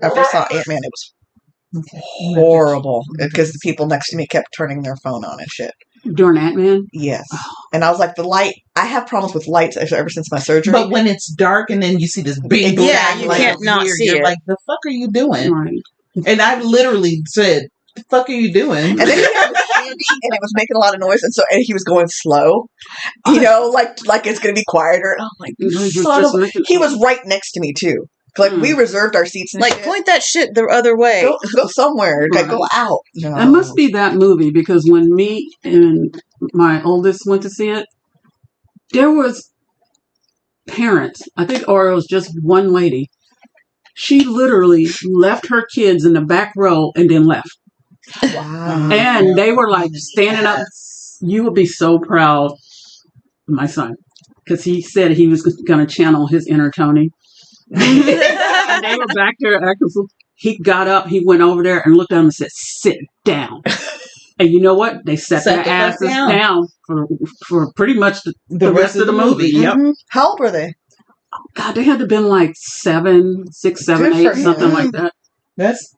After I saw Ant-Man, it was horrible because the people next to me kept turning their phone on and shit. During Ant-Man? Yes. And I was like, the light, I have problems with lights ever since my surgery. But when it's dark and then you see this big yeah, you can't not see you're it. like, the fuck are you doing? Right. And I literally said, the fuck are you doing? And then he had the candy and it was making a lot of noise, and he was going slow. You know, like it's gonna be quieter. And I'm like, he was right next to me too. Like we reserved our seats and like shit. Point that shit the other way. Go somewhere. Right. Go out. No. It must be that movie, because when me and my oldest went to see it, there was parents. I think, or it was just one lady. She literally left her kids in the back row and then left. Wow. And they were like standing up. You would be so proud, my son, because he said he was going to channel his inner Tony. And they were back there acting. He got up, he went over there and looked at him and said, "Sit down." And you know what? They sat their asses down for pretty much the rest of the movie. Yep. Mm-hmm. How old were they? God, they had to have been like 6, 7, 8, something like that.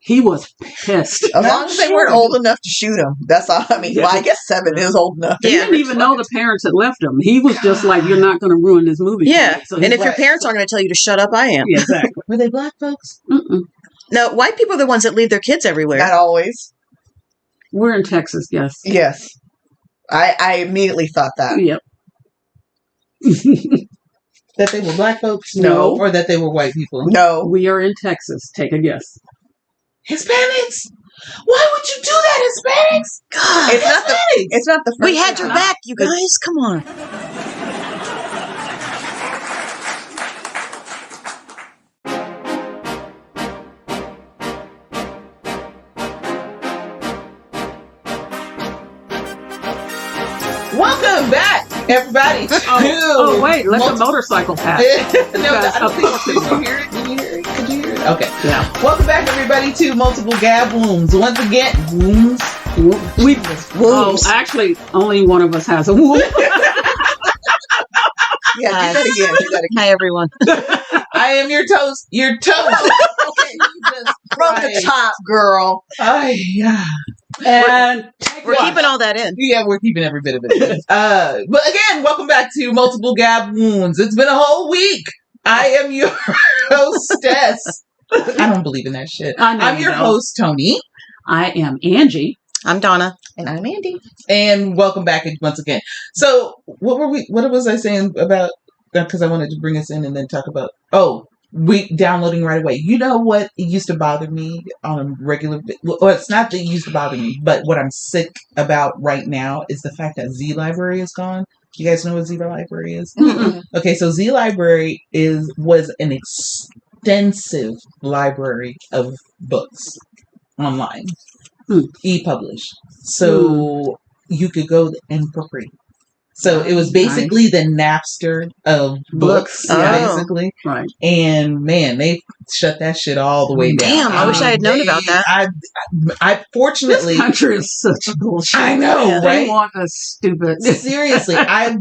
He was pissed. As long as they weren't old enough to shoot him. That's all. I mean, well, I guess 7 is old enough. He didn't even know the parents had left him. He was just like, "You're not going to ruin this movie." Yeah. So and if your parents aren't going to tell you to shut up, I am. Yeah, exactly. Were they black folks? Mm-mm. No, white people are the ones that leave their kids everywhere. Not always. We're in Texas, yes. Yes. I immediately thought that. Yep. That they were black folks? No. Or that they were white people? No. We are in Texas. Take a guess. Hispanics? Why would you do that, Hispanics? God, it's not the first we had your back, you guys. Come on. Welcome back, everybody. Oh, wait. Let the motorcycle pass. No, I don't think. Did you hear it? Did you hear it? Could you hear it? Okay. Yeah. Welcome back, everybody, to Multiple Gab Wounds. Once again, wounds. Actually, only one of us has a womb. Yeah, do that again. Hi, everyone. I am your toast. Your toast. Okay, from the top, girl. Yeah. And we're keeping all that in. Yeah, we're keeping every bit of it. But again, welcome back to Multiple Gab Wounds. It's been a whole week. I am your hostess. I don't believe in that shit. I'm your host, Tony. I am Angie. I'm Donna. And I'm Andy. And welcome back once again. So, what was I saying about, because I wanted to bring us in and then talk about, we downloading right away. You know what? It used to bother me on a regular, well, it's not that it used to bother me, but what I'm sick about right now is the fact that Z Library is gone. You guys know what Z Library is? Mm-mm. Okay, so Z Library was an extensive library of books online, e-publish. So you could go and for free. So it was basically the Napster of books, basically. Right. And man, they shut that shit all the way down. Damn, I wish I had known about that. I fortunately, this country is such bullshit. I know, right? They want us stupid. Seriously,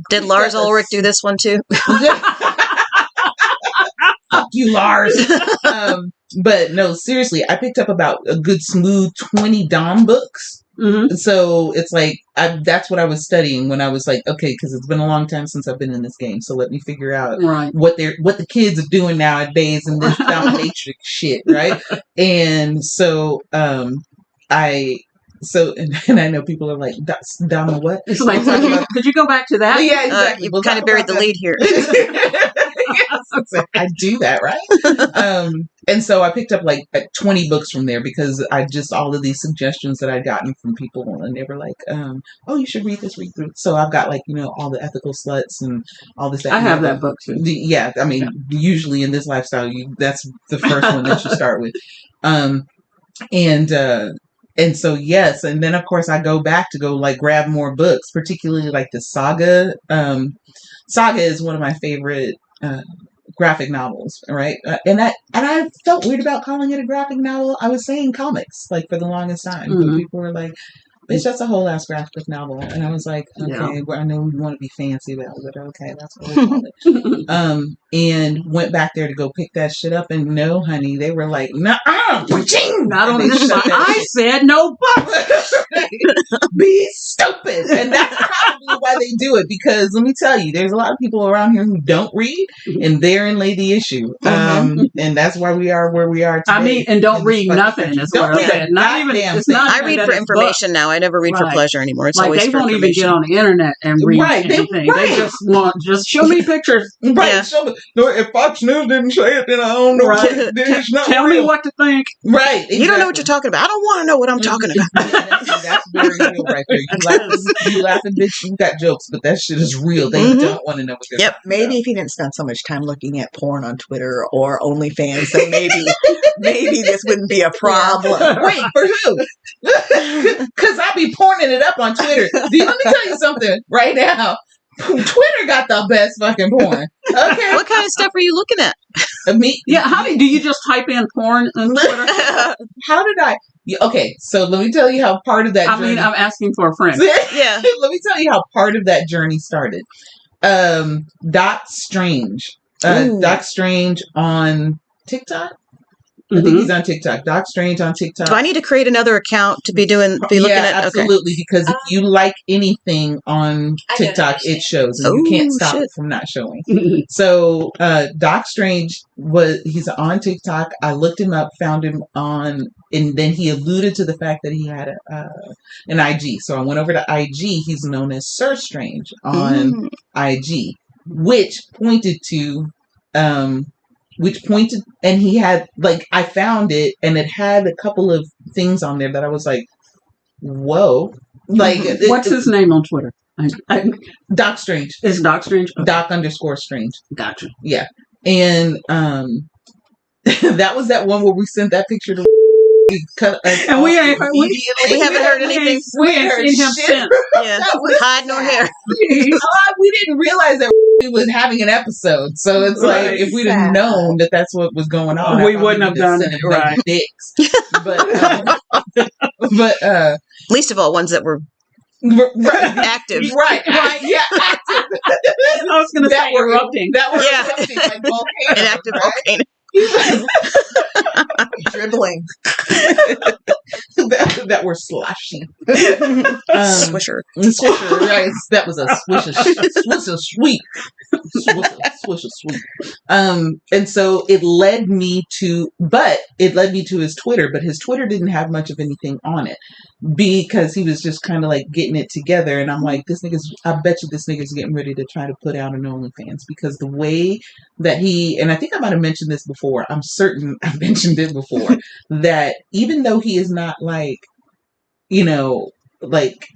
did Lars Ulrich do this one too? Fuck you, Lars. But no, seriously, I picked up about a good smooth 20 Dom books. Mm-hmm. So it's like, that's what I was studying when I was like, okay, because it's been a long time since I've been in this game. So let me figure out what the kids are doing nowadays in this dominatrix shit, right? And so, and I know people are like, Donna, what? It's like, could you go back to that? Yeah, exactly. You kind of buried the lead here. Yes, I do that, right? And so I picked up like 20 books from there because I just, all of these suggestions that I'd gotten from people, and they were like, oh, you should read through. So I've got like, all the ethical sluts and all this. I have that book too. Yeah, I mean, usually in this lifestyle, that's the first one that you start with. And so, yes. And then, of course, I go back to go like grab more books, particularly like the Saga. Saga is one of my favorite graphic novels, right? And I felt weird about calling it a graphic novel. I was saying comics, like, for the longest time. But people were like, It's just a whole ass graphic novel. And I was like, okay, Yeah. well, I know we want to be fancy about it, but okay, that's what we call it. And went back there to go pick that shit up, and no, honey, they were like, nah, Not on this side. I said no, but be stupid. And that's probably why they do it, because let me tell you, there's a lot of people around here who don't read, and therein lay the issue. And that's why we are where we are today. I mean, and don't read nothing is what I'm saying. Not even. It's not. I read for information now. I never read for pleasure anymore. It's like always they for won't even get on the internet and read anything. They just want show me pictures. Right. Yeah. Show me. No, if Fox News didn't say it, then I don't know. Right. It's not Tell real. me what to think. Right. Exactly. You don't know what you're talking about. I don't want to know what I'm talking about. That's very real right there. You laughing, bitch. You got jokes, but that shit is real. They don't want to know what they're talking Maybe about. if you didn't spend so much time looking at porn on Twitter or OnlyFans, then maybe this wouldn't be a problem. Wait, for who? Because I be porning it up on Twitter. Let me tell you something right now. Twitter got the best fucking porn. Okay. What kind of stuff are you looking at? Me? Yeah, how do you just type in porn on Twitter? How did I? Okay, so let me tell you how part of that I journey... mean, I'm asking for a friend. Yeah. Let me tell you how part of that journey started. Doc Strange. Doc Strange on TikTok? I think he's on TikTok. Doc Strange on TikTok. Do I need to create another account to be looking at? Absolutely. Okay. Because if you like anything on TikTok, it shows, and you can't stop it from not showing. So Doc Strange he's on TikTok. I looked him up, found him on, and then he alluded to the fact that he had an IG. So I went over to IG. He's known as Sir Strange on IG, which pointed to. And he had, like, I found it, and it had a couple of things on there that I was like, whoa. Like, what's his name on Twitter? Doc Strange. Is Doc Strange? Okay. Doc_Strange. Gotcha. Yeah. And that was that one where we sent that picture to and we haven't heard anything. We ain't seen him since. Yeah. Hide nor hair. We didn't realize that we was having an episode, so it's like if we'd have known that that's what was going on, we wouldn't have done it. Right. Dicks. But least of all ones that were active. Right. Yeah. Active. I was going to say erupting. That was erupting like volcano. An active volcano. Dribbling. that were sloshy. Swisher, right? That was a swisher sweet. And so it led me to his Twitter, but his Twitter didn't have much of anything on it because he was just kind of like getting it together. And I'm like, I bet you this nigga's getting ready to try to put out an OnlyFans, because the way that and I think I might have mentioned this before. I'm certain I've mentioned it before, that even though he is not like, like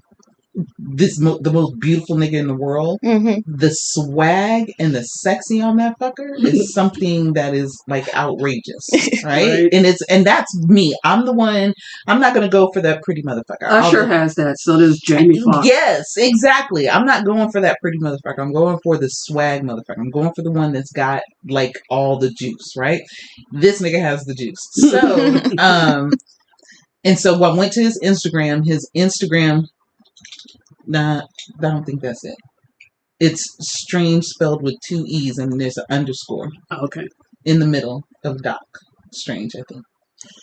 the most beautiful nigga in the world, the swag and the sexy on that fucker is something that is like outrageous, right? And that's me. I'm the one. I'm not gonna go for that pretty motherfucker. Usher has that. So does Jamie Foxx. Yes, exactly. I'm not going for that pretty motherfucker. I'm going for the swag motherfucker. I'm going for the one that's got like all the juice, right? This nigga has the juice. So, and so I went to his Instagram. Nah, I don't think that's it. It's Strange spelled with 2 E's, and there's an underscore. Okay. In the middle of Doc Strange, I think.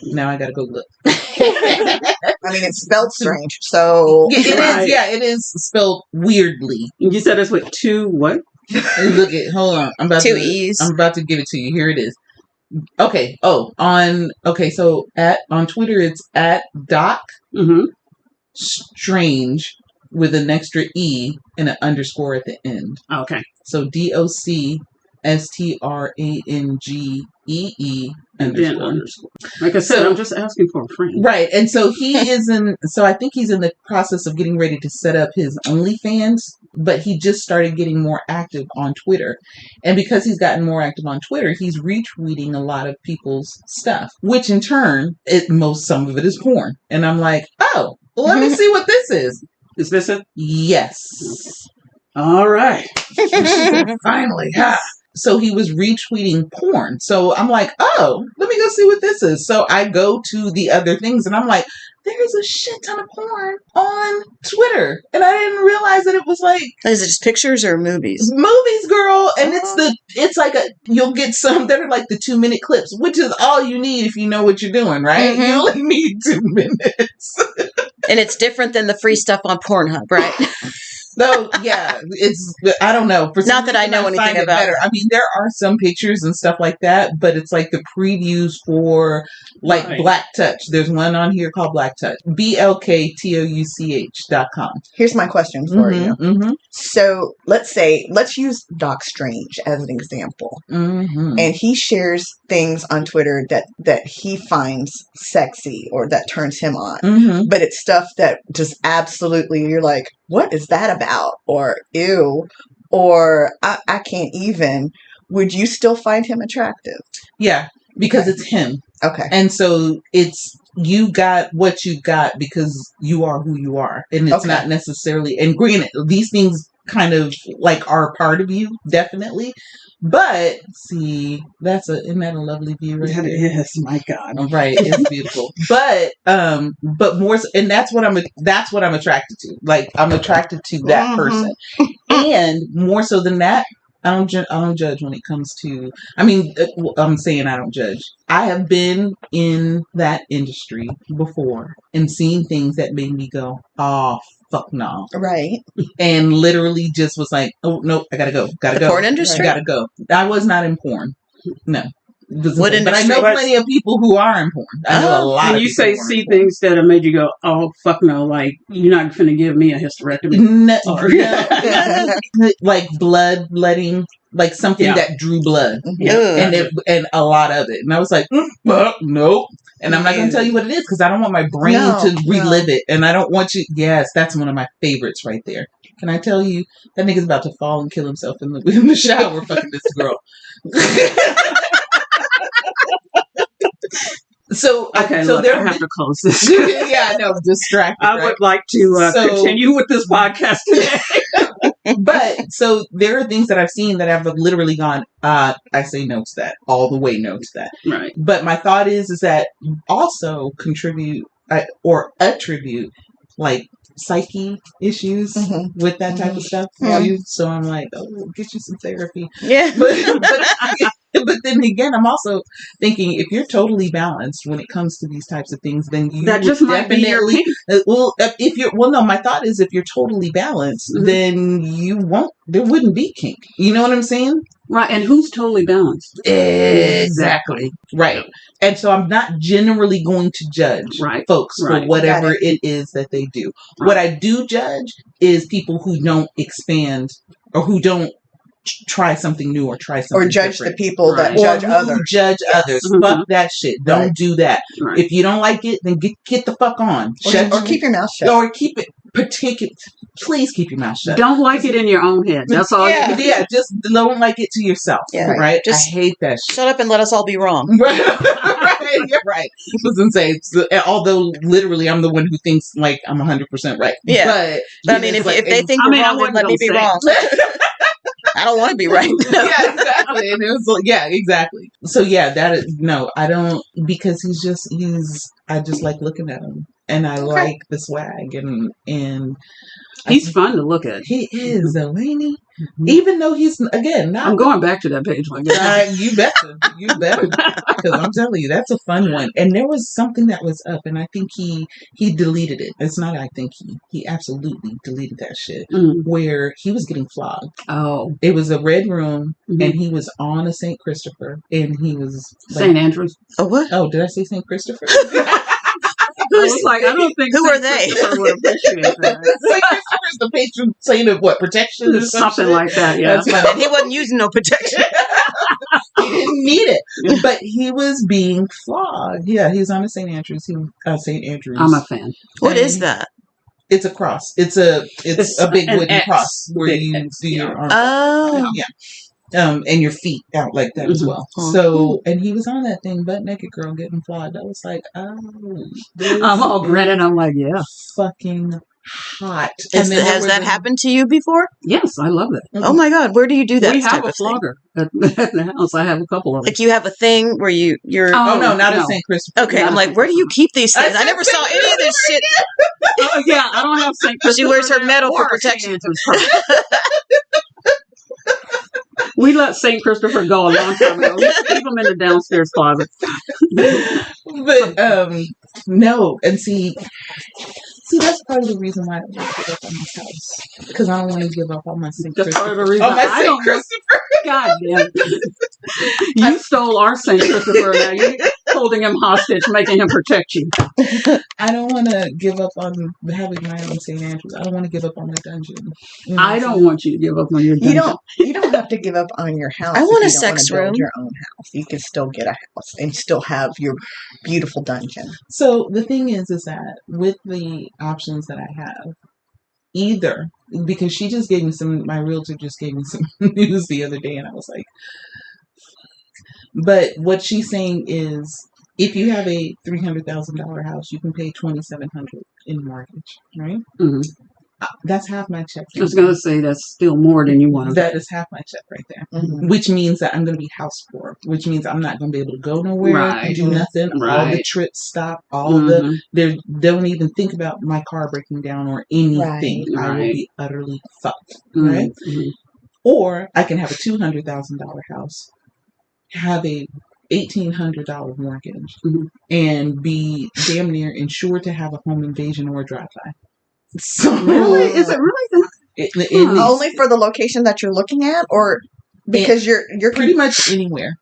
Now I gotta go look. I mean, it's spelled strange, so it is. Yeah, it is spelled weirdly. You said it's with 2 what? Look it. Hold on. I'm about 2 to. E's. I'm about to give it to you. Here it is. Okay. So on Twitter it's at Doc Strange with an extra E and an underscore at the end. Okay. So DOCSTRANGEE underscore. Like I said, I'm just asking for a friend. Right. And so I think he's in the process of getting ready to set up his OnlyFans, but he just started getting more active on Twitter. And because he's gotten more active on Twitter, he's retweeting a lot of people's stuff, which in turn, some of it is porn. And I'm like, oh, well, let me see what this is. Is this it? Yes. All right. Finally. Ha. So he was retweeting porn. So I'm like, oh, let me go see what this is. So I go to the other things and I'm like, there's a shit ton of porn on Twitter. And I didn't realize that it was like... Is it just pictures or movies? Movies, girl. And it's like you'll get some that are like the 2-minute clips, which is all you need if you know what you're doing, right? Mm-hmm. You only need 2 minutes. And it's different than the free stuff on Pornhub, right? So yeah, I don't know. For Not that I know anything about better. I mean, there are some pictures and stuff like that, but it's like the previews for like Black Touch. There's one on here called Black Touch. BLKTOUCH.com. Here's my question for you. Mm-hmm. So let's use Doc Strange as an example. Mm-hmm. And he shares things on Twitter that he finds sexy or that turns him on. Mm-hmm. But it's stuff that just absolutely, you're like, what is that about? Or ew. Or I can't even. Would you still find him attractive? Yeah, because it's him. Okay. And so you got what you got because you are who you are. And it's not necessarily, and granted, these things kind of like are part of you, definitely. But see, isn't that a lovely view right there? That is, my God. Right, it's beautiful. But more so, and that's what I'm attracted to. Like I'm attracted to that person. And more so than that, I don't judge when it comes to, I mean, I'm saying I don't judge. I have been in that industry before and seen things that made me go, oh, fuck no. Right. And literally just was like, oh, no, I gotta go. The porn industry? I gotta go. I was not in porn. No. What industry? But I know plenty of people who are in porn. I know a lot. When you say see things that have made you go, oh, fuck no, like, you're not going to give me a hysterectomy. No, like bloodletting, like something that drew blood. Yeah. And a lot of it. And I was like, nope. And I'm not going to tell you what it is because I don't want my brain to relive it. And I don't want you. Yes, that's one of my favorites right there. Can I tell you, that nigga's about to fall and kill himself in the shower fucking this girl. So look, I have to close this. Yeah, I know, distracted. I would like to continue with this podcast today. But so there are things that I've seen that I've literally gone, I say no to that, all the way no to that. Right. But my thought is that also contribute or attribute like psyche issues with that type of stuff. So I'm like, oh, get you some therapy. Yeah. But then again, I'm also thinking if you're totally balanced when it comes to these types of things, then you that just might be your kink. My thought is if you're totally balanced, then there wouldn't be kink. You know what I'm saying? Right. And who's totally balanced? Exactly. Right. And so I'm not generally going to judge folks for whatever it is that they do. Right. What I do judge is people who don't expand or who don't try something new or try something judge different. The people that judge others. Judge others. Fuck that shit. Don't do that. Right. If you don't like it, then get the fuck on. Or keep your mouth shut. Or keep it please keep your mouth shut. Don't like it in your own head. That's all. Yeah, just don't like it to yourself. Yeah, right. Just I hate that shit. Shut up and let us all be wrong. Right. You're right. I was gonna say, although literally I'm the one who thinks like I'm 100% right. Yeah. But I mean, if they think you're wrong, then let me be wrong. I don't want to be right. Yeah, exactly. And it was like, yeah, exactly. So yeah, that is I don't, because I just like looking at him and I like the swag and he's fun to look at. He is though, ain't he? Even though he's again not. I'm going back to that page. You better, because I'm telling you that's a fun one. And there was something that was up, and I think he deleted it. It's not. I think he absolutely deleted that shit where he was getting flogged. Oh, it was a red room, and he was on a St. Christopher, and he was St. Andrews. Oh what? Oh, did I say St. Christopher? I was like, I don't think. Who are they? St. Christopher's the patron saint of what, protection or something like that. Yeah, that's funny. And he wasn't using no protection. He didn't need it, but he was being flogged. Yeah, he's on a St. Andrews. St. Andrews. I'm a fan. What is that? It's a cross. It's a big wooden cross where you do your arm. Oh, yeah. And your feet out like that as well. So, and he was on that thing, butt naked girl getting flogged. I was like, oh, I'm all grinning. I'm like, yeah, fucking hot. Has that happened to you before? Yes, I love it. Oh my God, where do you do that? We have a flogger at the house. I have a couple of them. Like you have a thing where you're. Oh no, not a St. Christopher. Okay, I'm like, where do you keep these things? I never saw any of this shit. Yeah, I don't have St. Christopher. She wears her medal for protection. We let St. Christopher go a long time ago. We keep him in the downstairs closet. But no, and see, that's part of the reason why I don't want to give up on my house, because I don't want to give up on my St. Christopher. That's part of the reason. Oh, my St. Christopher. God damn it. You stole our St. Christopher. Now you're holding him hostage, making him protect you. I don't want to give up on having my own St. Andrews. I don't want to give up on my dungeon. You know, I don't want you to give up on your dungeon. You don't have to give up on your house. I want a sex room. Your own house. You can still get a house and still have your beautiful dungeon. So the thing is that with the options that I have, either because my realtor just gave me some news the other day, and I was like, but what she's saying is, if you have a $300,000 house, you can pay $2,700 in mortgage, right? Mm-hmm. That's half my check. I was going to say that's still more than you want. That is half my check right there, which means that I'm going to be house poor, which means I'm not going to be able to go nowhere and do nothing. Right. All the trips stop. They don't even think about my car breaking down or anything. Right. I will be utterly fucked. Right? Mm-hmm. Or I can have a $200,000 house, have a $1,800 mortgage, and be damn near insured to have a home invasion or a drive-by. So really, is it really only for the location that you're looking at, or because you're pretty much anywhere?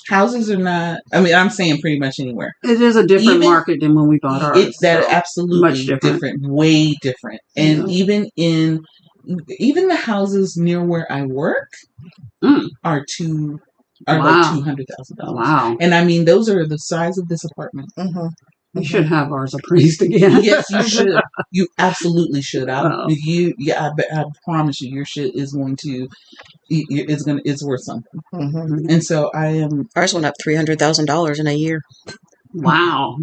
Houses are not. I mean, I'm saying pretty much anywhere. It is a different market than when we bought ours. It's absolutely different, way different, and even the houses near where I work are like $200,000. Wow! And I mean, those are the size of this apartment. You should have ours appraised again. Yes, you should. You absolutely should. I promise you, your shit is going to. It's worth something. And so I am. Ours went up $300,000 in a year. Wow.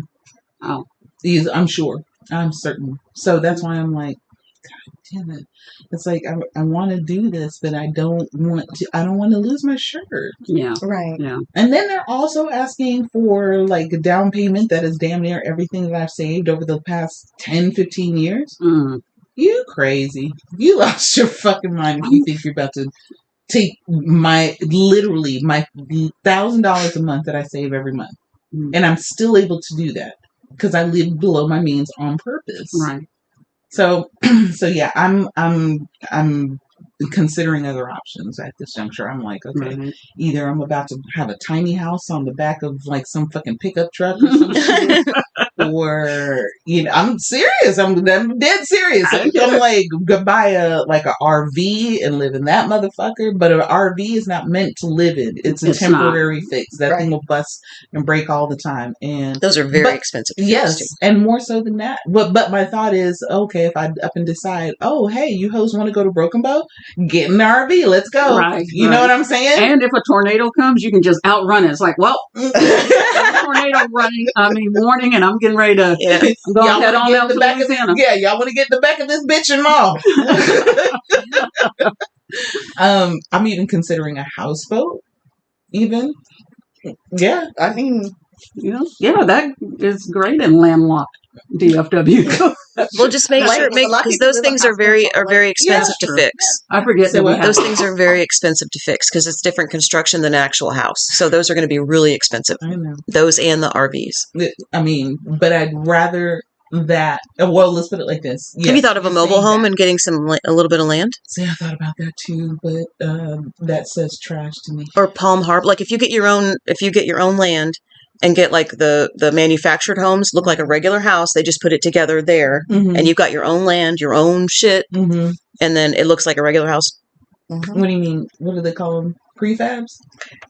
I'm sure. I'm certain. So that's why I'm like, God damn it. It's like I want to do this, but I don't want to lose my shirt. Yeah. Right. Yeah. And then they're also asking for like a down payment that is damn near everything that I've saved over the past 10, 15 years. You crazy. You lost your fucking mind if you think you're about to take my $1,000 a month that I save every month. And I'm still able to do that because I live below my means on purpose. Right. So yeah, I'm considering other options at this juncture. I'm like, okay, either I'm about to have a tiny house on the back of like some fucking pickup truck or some shit, or I'm serious. I'm dead serious. I'm like, go buy a RV and live in that motherfucker. But an RV is not meant to live in. It's a temporary fix. That thing will bust and break all the time. And those are very expensive. Yes, and more so than that. But my thought is, okay, if I up and decide, oh hey, you hoes want to go to Broken Bow? Get in the RV, let's go. You know what I'm saying? And if a tornado comes, you can just outrun it. It's like, well, tornado warning, and I'm getting ready to go head on out to Louisiana. Y'all want to get in the back of this bitch and all. I'm even considering a houseboat. Even, I mean, that is great in landlocked DFW. Well, just make sure because those things are very expensive to fix. I forget those things are very expensive to fix because it's different construction than an actual house. So those are going to be really expensive. I know those and the RVs. I mean, but I'd rather that. Well, let's put it like this. Have you thought of a mobile home and getting a little bit of land? See, I thought about that too, but that says trash to me. Or Palm Harbor, like if you get your own land. And get like the manufactured homes look like a regular house. They just put it together there, and you've got your own land, your own shit, and then it looks like a regular house. What do you mean? What do they call them? Prefabs?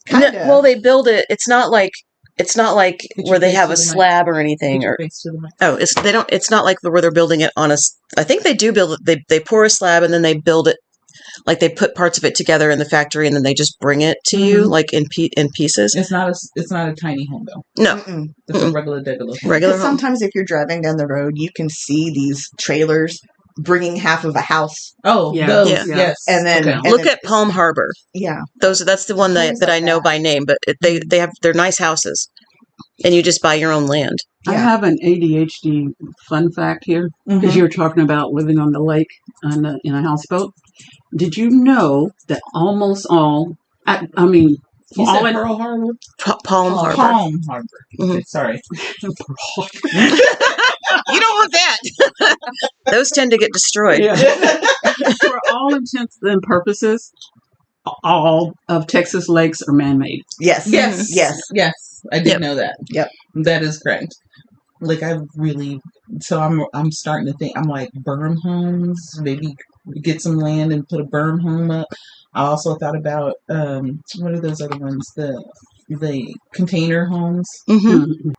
No, well, they build it. It's not like where they have a slab or anything. It's not like where they're building it on a. I think they do build it. They pour a slab and then they build it. Like they put parts of it together in the factory and then they just bring it to you like in pieces. It's not a tiny home though. No, it's a regular home. Sometimes if you're driving down the road, you can see these trailers bringing half of a house. Oh, Yeah. those, Yeah. yes. And then Okay. Look at Palm Harbor. Yeah. That's the one Homes that I like know that. by name, but they're nice houses, and you just buy your own land. I have an ADHD fun fact here because you were talking about living on the lake in a houseboat. Did you know that almost all, You said Pearl Harbor? Palm Harbor. Palm Harbor. Okay, sorry. You don't want that. Those tend to get destroyed. Yeah. For all intents and purposes, all of Texas lakes are man-made. Yes. Yes. Yes. Yes. I did know that. Yep. That is correct. Like I'm starting to think, I'm like, berm homes, maybe get some land and put a berm home up. I also thought about what are those other ones? The container homes. Mm-hmm.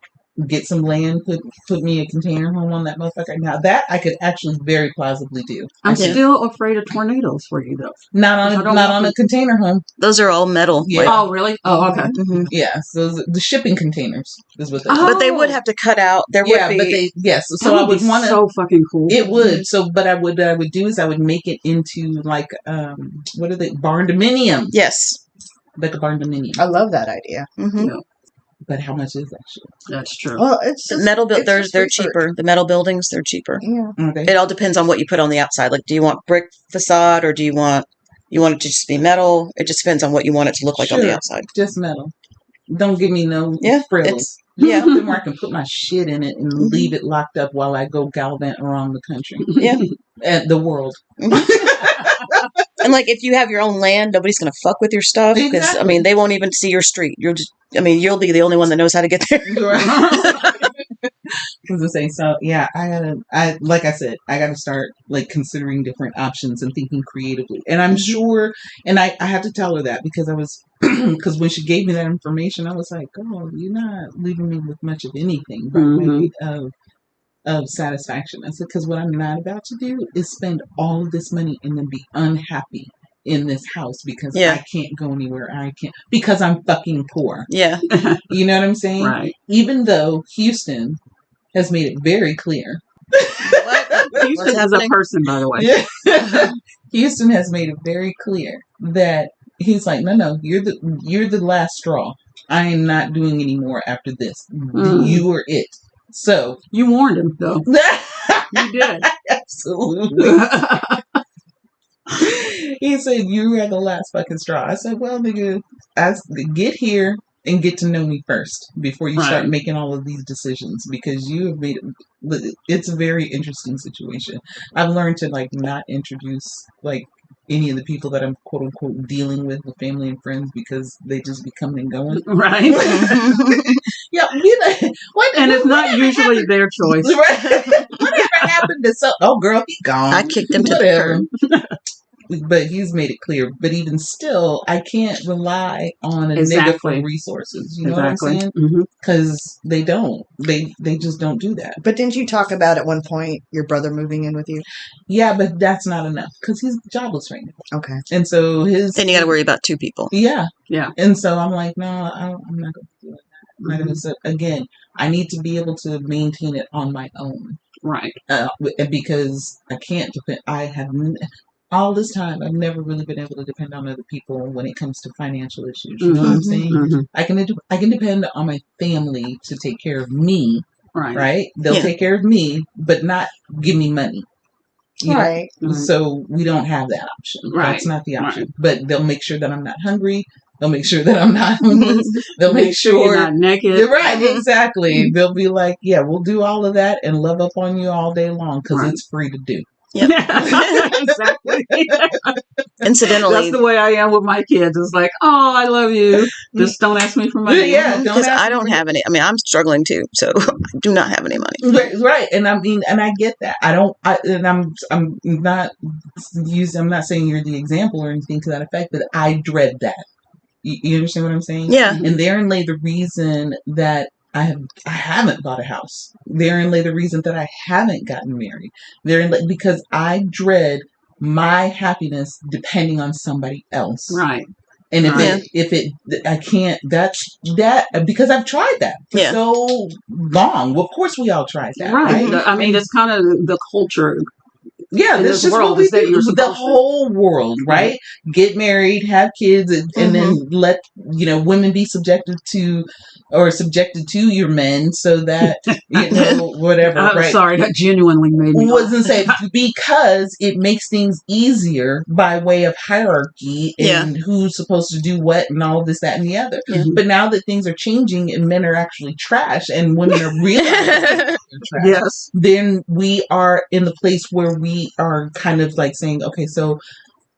Get some land, put me a container home on that motherfucker. Now that I could actually very plausibly do. I'm still afraid of tornadoes for you though. Not on a container home. Those are all metal. Yeah. Oh, really? Oh, okay. Mm-hmm. Yeah, so the shipping containers is what they. But they would have to cut out. There would be. But yes. That So I would be want to. so fucking cool. It would. So, but what I would do is I would make it into like what are they? Barn dominium. Yes. Like a barn dominium. I love that idea. Mm-hmm. Yeah. But how much is that shit? That's true. Well, it's The just, metal it's they're just they're research. cheaper. The metal buildings, they're cheaper. Yeah. Okay. It all depends on what you put on the outside. Like, do you want brick facade or do you want it to just be metal? It just depends on what you want it to look like on the Sure. outside. Just metal. Don't give me no Yeah, frills. Yeah. Something where I can put my shit in it and leave it locked up while I go gallivant around the country Yeah. and the world. And like, if you have your own land, nobody's gonna fuck with your stuff because Exactly. I mean, they won't even see your street. You'll be the only one that knows how to get there. As I say, so yeah, like I said, I gotta start like considering different options and thinking creatively. And I'm sure, and I have to tell her that because because when she gave me that information, I was like, oh, you're not leaving me with much of anything by way of satisfaction. I said, because what I'm not about to do is spend all of this money and then be unhappy in this house because I can't go anywhere. I can't because I'm fucking poor. Yeah. You know what I'm saying? Right. Even though Houston has made it very clear. Houston is a person, by the way. Houston has made it very clear that he's like, no, you're the last straw. I am not doing any more after this. You are it. So you warned him, though. You did. Absolutely. He said, you are the last fucking straw. I said, well, nigga, get here and get to know me first before you start making all of these decisions because you have made it's a very interesting situation. I've learned to like not introduce like any of the people that I'm quote unquote dealing with family and friends because they just be coming and going. Right. Yeah. And it's not usually their choice. Whatever happened to oh girl, he gone. I kicked him to the curb. But he's made it clear. But even still, I can't rely on a nigga for resources. You know what I'm saying? Because they don't. They just don't do that. But didn't you talk about at one point your brother moving in with you? Yeah, but that's not enough because he's jobless right now. Okay. And so then you got to worry about two people. Yeah. Yeah. And so I'm like, no, I'm not going to do it. I'm not going to. Again, I need to be able to maintain it on my own. Right. Because I can't depend. I have. All this time, I've never really been able to depend on other people when it comes to financial issues. You know what I'm saying? I can depend on my family to take care of me. Right? They'll take care of me, but not give me money. You know? So we don't have that option. That's not the option. But they'll make sure that I'm not hungry. They'll make sure that I'm not homeless. They'll make sure you're not naked. You're right, exactly. They'll be like, yeah, we'll do all of that and love up on you all day long because it's free to do. Yep. Exactly. Incidentally, that's the way I am with my kids. It's like, oh, I love you. Just don't ask me for money. Yeah, because I don't have any. I mean, I'm struggling too, so I do not have any money. Right, and I mean, and I get that. I'm not saying you're the example or anything to that effect, but I dread that. You understand what I'm saying? Yeah. And therein lay the reason that I haven't bought a house. Therein lay the reason that I haven't gotten married. Because I dread my happiness depending on somebody else. Right. And I can't, that's that, because I've tried that for so long. Well, of course we all tried that. Right. I mean, it's kind of the culture Yeah, in this this is what world we is that do. you're The supposed to. whole world, right? Get married, have kids, and then let women be subjected to your men, so that whatever. I'm right? sorry, that genuinely made me. Wasn't say because it makes things easier by way of hierarchy and who's supposed to do what and all this, that, and the other. Yeah. But now that things are changing and men are actually trash and women are realizing they're trash, Yes. then we are in the place where we are kind of like saying, okay, so,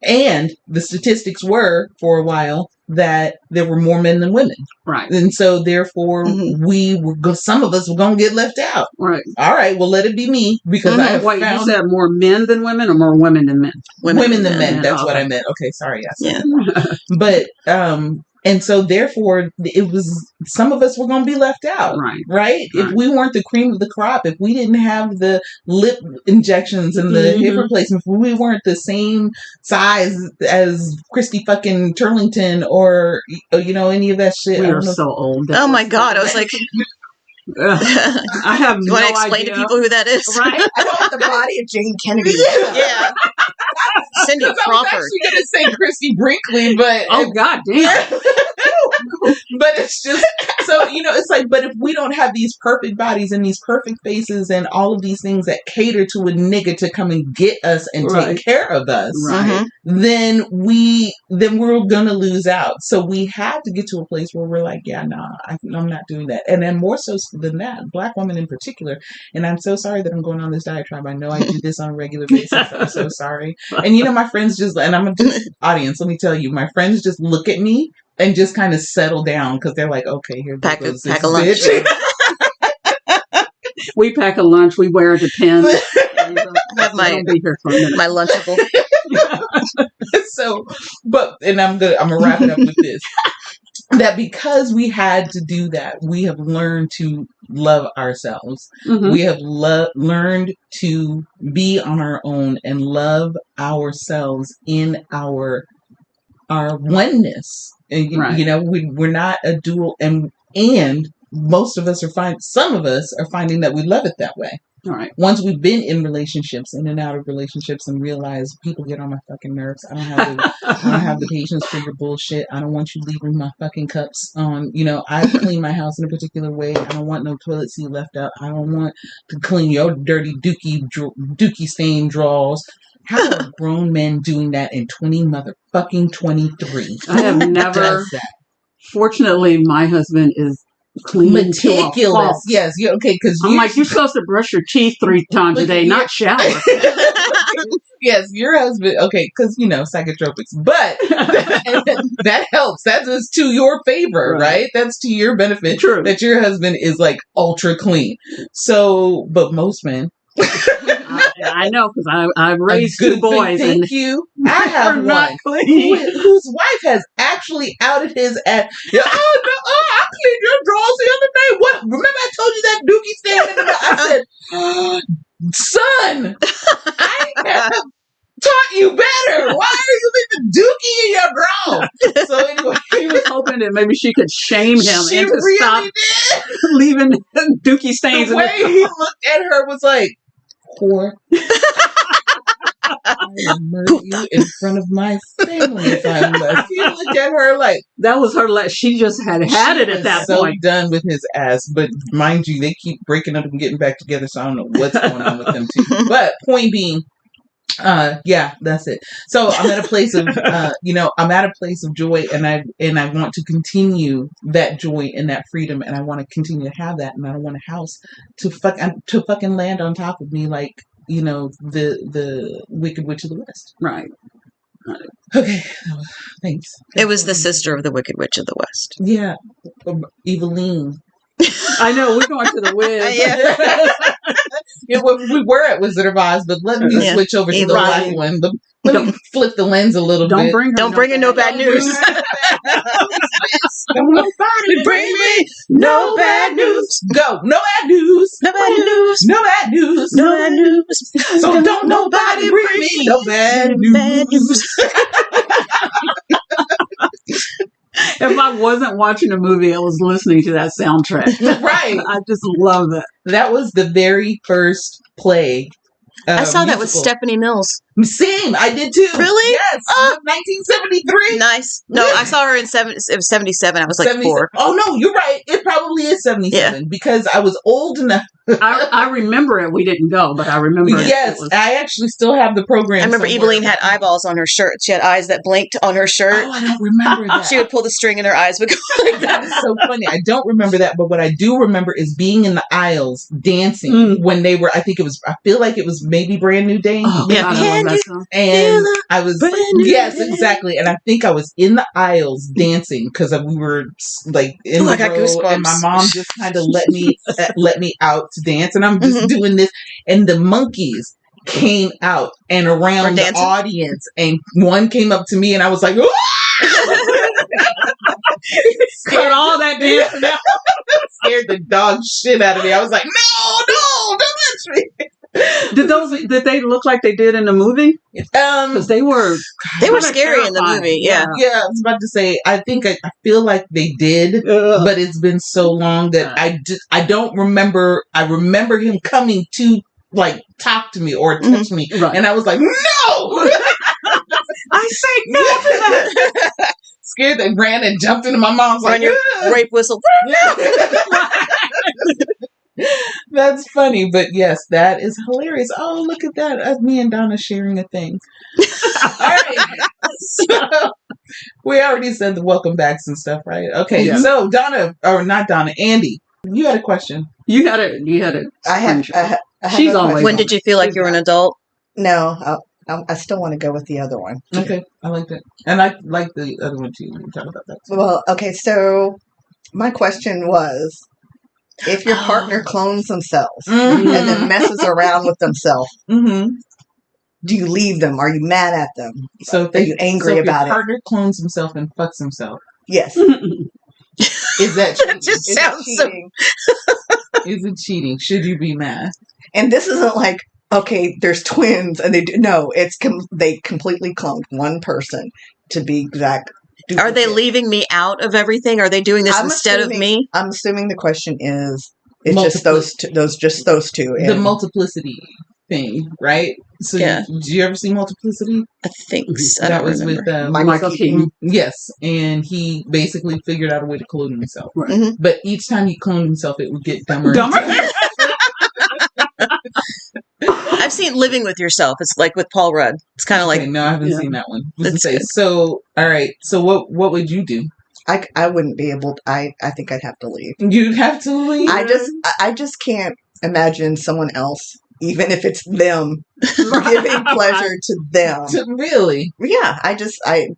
and the statistics were for a while that there were more men than women. Right. And so therefore some of us were going to get left out. Right. All right, well, let it be me because I have Wait, found you said more men than women or more women than men? women than men. That's what I meant. Okay, sorry. Yes. Yeah. But, and so therefore it was, some of us were going to be left out. Right. If we weren't the cream of the crop, if we didn't have the lip injections and the hip replacements, if we weren't the same size as Christy fucking Turlington or, any of that shit. We are so old. Oh my God. I was like, I have you want to explain to people who that is? Right? I want the body of Jane Kennedy. Yeah. Cindy Crawford. I was actually going to say Christy Brinkley, but... Oh, God damn. But it's just... So, it's like, but if we don't have these perfect bodies and these perfect faces and all of these things that cater to a nigga to come and get us and take care of us, then we're going to lose out. So we have to get to a place where we're like, yeah, nah, I'm not doing that. And then more so than that, Black women in particular, and I'm so sorry that I'm going on this diatribe. I know I do this on a regular basis. I'm so sorry. And my friends just, and I'm just, audience, let me tell you, my friends just look at me and just kind of settle down because they're like, okay, here goes this pack a lunch. We pack a lunch. We wear it depends. Have my Lunchable. So, and I'm gonna wrap it up with this. That because we had to do that, we have learned to love ourselves. We have learned to be on our own and love ourselves in our oneness. And, we're not a dual, and most of us some of us are finding that we love it that way. All right. Once we've been in relationships, in and out of relationships, and realize people get on my fucking nerves. I don't have the patience for your bullshit. I don't want you leaving my fucking cups on. I clean my house in a particular way. I don't want no toilet seat left out. I don't want to clean your dirty dookie stained drawers. How are grown men doing that in 2023? I have never. Fortunately, my husband is clean, meticulous. Yes, okay. Because I'm like, you're supposed to brush your teeth 3 times a day, not shower. Yes, your husband. Okay, because psychotropics, but that helps. That is to your favor, right? That's to your benefit. True. That your husband is like ultra clean. So, but most men. I know because I've raised 2 boys. Thank you. I have one whose wife has actually outed his ass. Oh no! I cleaned your drawers the other day. What? Remember I told you that dookie stand in the I said, son, I have taught you better. Why are you leaving dookie in your drawer? So anyway, he was hoping that maybe she could shame him she and to really stop did. leaving dookie stains. The way he looked at her was like, whore. I will murder you in front of my family if I'm left. He looked at her like that was her. She just had it at that point. Done with his ass, but mind you, they keep breaking up and getting back together. So I don't know what's going on with them too. But point being, yeah, that's it. So I'm at a place of, I'm at a place of joy, and I want to continue that joy and that freedom, and I want to continue to have that, and I don't want a house to fucking land on top of me like. The Wicked Witch of the West. Right. Okay. Thanks. It was the sister of the Wicked Witch of the West. Yeah. Eveline. I know. We're going to the Wiz. We were at Wizard of Oz, but let me switch over to the last one. Let me flip the lens a little bit. Don't bring her no bad news. Don't nobody bring me no bad news. Go. No bad news. No bad news. No bad news. No bad news. So don't nobody bring me no bad news. If I wasn't watching a movie, I was listening to that soundtrack. Right. I just love that. That was the very first play I saw that with musical. Stephanie Mills. Same, I did too. Really? Yes, 1973. Nice. No, I saw her in it was 77. I was like 4. Oh no, you're right. It probably is 77 because I was old enough. I remember it. We didn't go, but I remember it. Yes, I actually still have the program. I remember Eveline had eyeballs on her shirt. She had eyes that blinked on her shirt. Oh, I don't remember that. She would pull the string and her eyes would go like that. That's so funny. I don't remember that, but what I do remember is being in the aisles dancing when they were. I feel like it was maybe Brand New Day. Oh, Yeah. And I was exactly. And I think I was in the aisles dancing because we were like in the I got row, goosebumps. and my mom just kind of let me out to dance, and I'm just doing this, and the monkeys came out and around the audience, and one came up to me, and I was like, cut all that dancing out. Scared the dog shit out of me. I was like, no, don't touch me. Did they look like they did in the movie? Because they were scary in the movie. Yeah. I was about to say. I feel like they did, but it's been so long that I don't remember. I remember him coming to like talk to me or touch me, and I was like, no. I say no to that. Scared they ran and jumped into my mom's like your rape whistle. That's funny, but yes, that is hilarious. Oh, look at that. That's me and Donna sharing a thing. All right. So, we already said the welcome backs and stuff, right? Okay. Yeah. So Donna, or not Donna, Andy, you had a question. You had it. I have She's always. When did you feel like you were an adult? No, I still want to go with the other one. Okay. I like that. And I like the other one too. We can talk about that too. Well, okay. So my question was, if your partner clones themselves and then messes around with themselves, do you leave them? Are you mad at them? So are you angry about it? Your partner clones himself and fucks himself. Yes. Is that cheating? That just sounds cheating. Is it cheating? Should you be mad? And this isn't like, okay, there's twins and they completely cloned one person to be exact. Duplicate. Are they leaving me out of everything? Are they doing this instead of me? I'm assuming the question is, it's just those two. The multiplicity thing, right? So did you ever see Multiplicity? I think so. That was with Michael Keaton. Yes, and he basically figured out a way to clone himself. Right. Mm-hmm. But each time he cloned himself, it would get dumber. I've seen Living with Yourself. It's like with Paul Rudd. It's kind of like no, I haven't seen that one. That's good. So, all right. So, what would you do? I wouldn't be able to. I think I'd have to leave. You'd have to leave. I just can't imagine someone else, even if it's them, giving pleasure to them. Really? Yeah.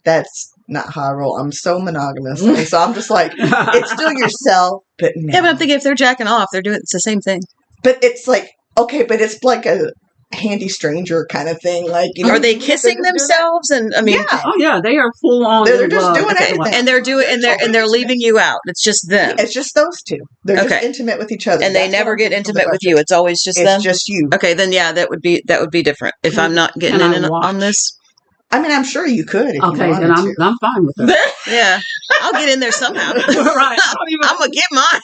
That's not how I roll. I'm so monogamous, and so I'm just like, it's still yourself, but no. Yeah, but I'm thinking if they're jacking off, it's the same thing. But it's like, okay, but it's like a handy stranger kind of thing. Like, are they kissing themselves? And I mean, oh yeah, they are full on. They're just doing everything, and they're leaving you out. It's just them. It's just those two. They're just intimate with each other, and they never get intimate with you. It's always just them. It's just you. Okay, then that would be different. If I'm not getting in on this. I mean, I'm sure you could. If okay, you then I'm fine with that. Yeah, I'll get in there somehow. Right. I'm gonna get mine.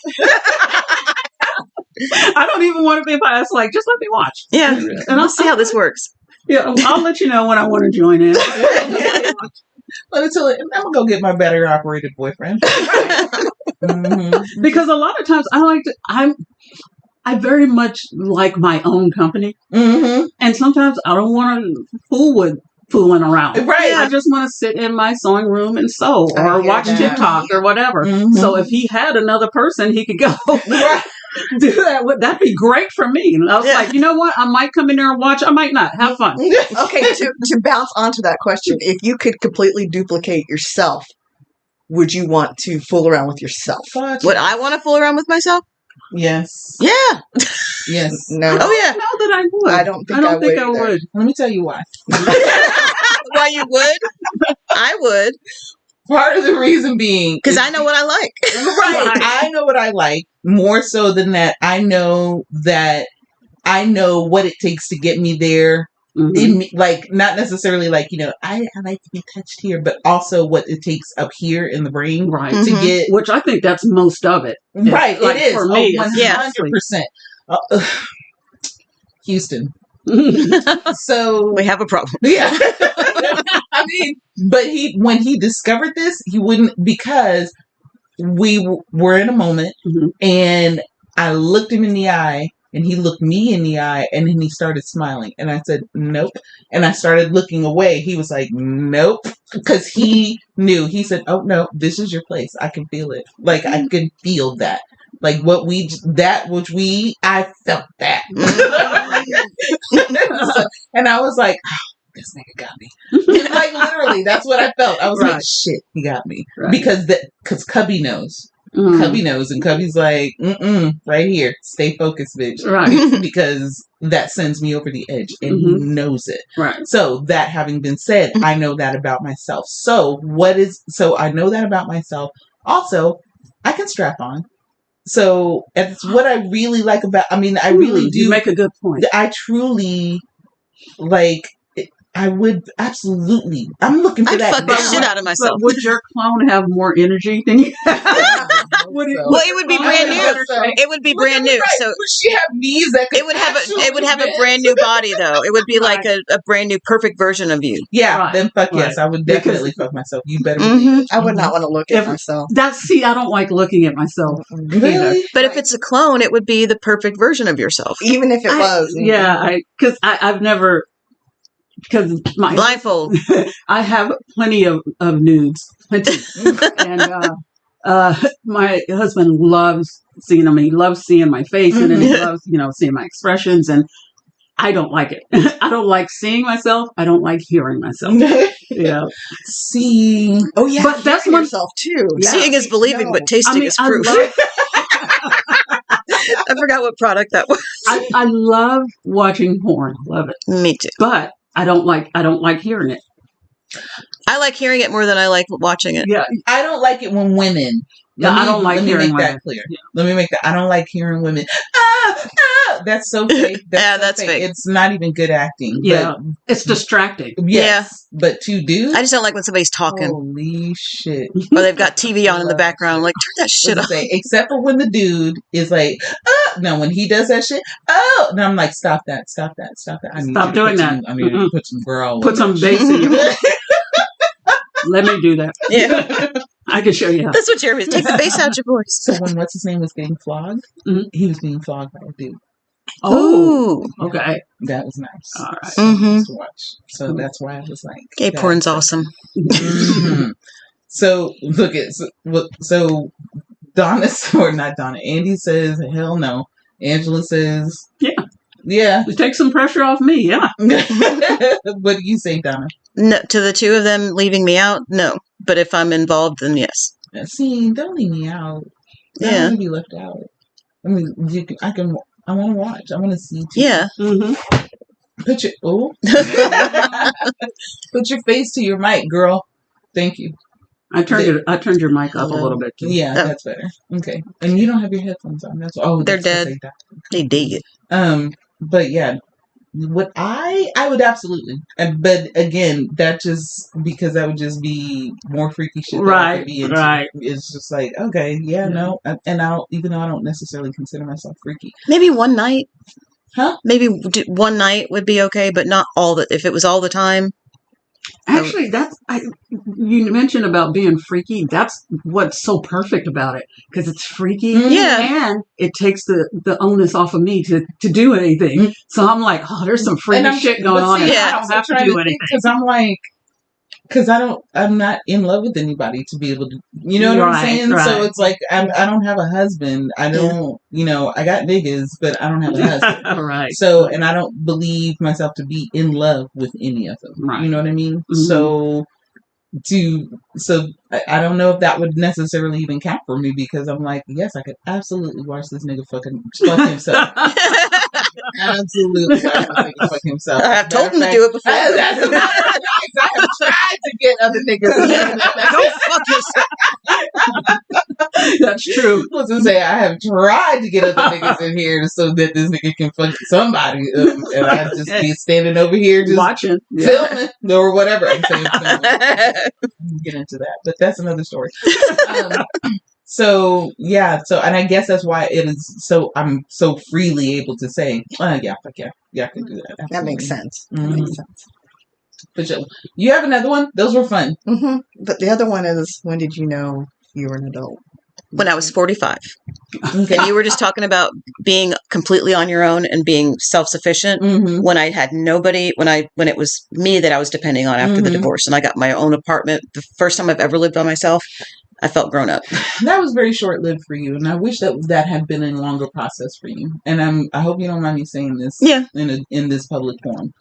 I don't even want to be biased. Like, just let me watch. Yeah, and I'll see how this works. Yeah, I'll let you know when I want to join in. I'm gonna go get my battery operated boyfriend. Because a lot of times I very much like my own company, and sometimes I don't want to fool with fooling around. Right. I just want to sit in my sewing room and sew or watch TikTok or whatever. So if he had another person, he could go do that. That'd be great for me. And I was like, you know what? I might come in there and watch. I might not. Have fun. Okay, to bounce onto that question, if you could completely duplicate yourself, would you want to fool around with yourself? Would I want to fool around with myself? Yes. Yeah. Yes. No. Oh yeah. No, that I would. I don't think I would. Let me tell you why. Why you would? I would. Part of the reason being because I know what I like. Right. I know what I like. More so than that, I know what it takes to get me there. Like, not necessarily like, I like to be touched here, but also what it takes up here in the brain, right? To get, which I think that's most of it, right? Like, it is for me, 100%. Houston, So we have a problem. Yeah. I mean, but when he discovered this, he wouldn't, because we were in a moment, and I looked him in the eye, and he looked me in the eye, and then he started smiling, and I said, nope. And I started looking away. He was like, nope. Because he knew. He said, oh no, this is your place. I can feel it. Like, I can feel that. Like I felt that. And I was like, oh, this nigga got me. Like, literally, that's what I felt. I was like, shit, he got me. Right. Because Cubby knows. Cubby knows, and Cubby's like, right here, stay focused, bitch. Right. Because that sends me over the edge, and he knows it. Right. So that having been said, I know that about myself. So I know that about myself. Also, I can strap on. So it's what I really like about, I mean, I really do. You make a good point. I truly, like, I would absolutely. I'm looking for that. I'd fuck the shit out of myself. But would your clone have more energy than you have? Well, it would be brand new. It would be brand new. So would she have knees that could it would have a brand new body, though. It would be like a brand new, perfect version of you. Yeah, then fuck yes, I would definitely fuck myself. You better. I would not want to look at myself. I don't like looking at myself. Really? But if it's a clone, it would be the perfect version of yourself. Even if it was. Yeah, because I've never. Because my blindfold, I have plenty of nudes, and my husband loves seeing them. He loves seeing my face, and then he loves, seeing my expressions. And I don't like it. I don't like seeing myself. I don't like hearing myself. Seeing. Oh yeah, but that's myself too. Yeah. Seeing is believing, but tasting is proof. I forgot what product that was. I love watching porn. Love it. Me too. But I don't like hearing it. I like hearing it more than I like watching it. Yeah, I don't like it when women. I don't like hearing that clear. Yeah. Let me make that. I don't like hearing women. That's so fake. That's fake. It's not even good acting. Yeah, it's distracting. Yes, but to do. I just don't like when somebody's talking. Holy shit! Or they've got TV on in the background. I'm like, turn that shit off. Except for when the dude is like, no, when he does that shit, no, I'm like, stop that. I need stop doing that. I mean, put some growl. Put some bass in it. Let me do that. Yeah. I can show you how. That's what Jeremy is. Take the bass out your voice. So when what's his name was getting flogged, he was being flogged by a dude. Oh, okay. That was nice. All right. To watch. So that's why I was like, gay porn's awesome. So look at so Donna, or not Donna. Andy says, hell no. Angela says, yeah. Take some pressure off me. Yeah. What do you say, Donna? No, to the two of them leaving me out, no. But if I'm involved, then yes. See, don't leave me out. I don't want to be left out. I mean, I want to watch. I want to see too. Yeah. Put your face to your mic, girl. Thank you. I turned your mic up a little bit too. Yeah, that's better. Okay. And you don't have your headphones on. They're dead. They dig it. But yeah. What I would absolutely, but again, that just because that would just be more freaky shit. Right, right. It's just like, okay, no, and even though I don't necessarily consider myself freaky, maybe one night, Maybe one night would be okay, but not all if it was all the time. Actually, you mentioned about being freaky. That's what's so perfect about it, because it's freaky, and it takes the onus off of me to do anything. So I'm like, oh, there's some freaky shit going on, and I don't have to do anything. Because I'm like, I'm not in love with anybody to be able to, you know what I'm saying? Right. So it's like, I don't have a husband. I don't, I got niggas, but I don't have a husband. Right. So, and I don't believe myself to be in love with any of them. Right. You know what I mean? Mm-hmm. So I don't know if that would necessarily even count for me, because I'm like, yes, I could absolutely watch this nigga fuck himself. Absolutely fuck himself. I've told him to do it before. I have tried to get other niggas. Go fuck yourself. That's true. I was gonna say, I have tried to get other niggas in here so that this nigga can fuck somebody, and I just be standing over here just watching, filming, or whatever. I'm saying, get into that, but that's another story. So yeah, and I guess that's why it is so. I'm so freely able to say, yeah, fuck yeah, I can do that. Absolutely. That makes sense. Mm-hmm. That makes sense. But you have another one? Those were fun. Mm-hmm. But the other one is, when did you know you were an adult? When I was 45. Okay. And you were just talking about being completely on your own and being self-sufficient. Mm-hmm. When I had nobody, when it was me that I was depending on after the divorce, and I got my own apartment, the first time I've ever lived by myself, I felt grown up. That was very short-lived for you, and I wish that had been a longer process for you. And I hope you don't mind me saying this in this public forum.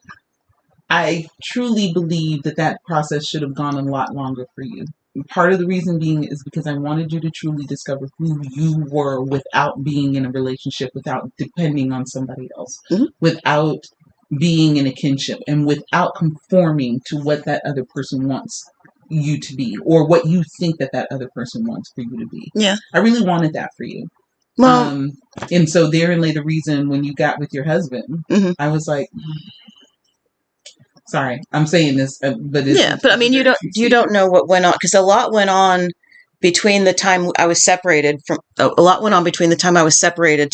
I truly believe that process should have gone a lot longer for you. Part of the reason being is because I wanted you to truly discover who you were without being in a relationship, without depending on somebody else, without being in a kinship, and without conforming to what that other person wants you to be, or what you think that other person wants for you to be. Yeah. I really wanted that for you. Well, and so therein lay the reason when you got with your husband, I was like, sorry, I'm saying this, but I mean, you don't know what went on, because a lot went on between the time I was separated to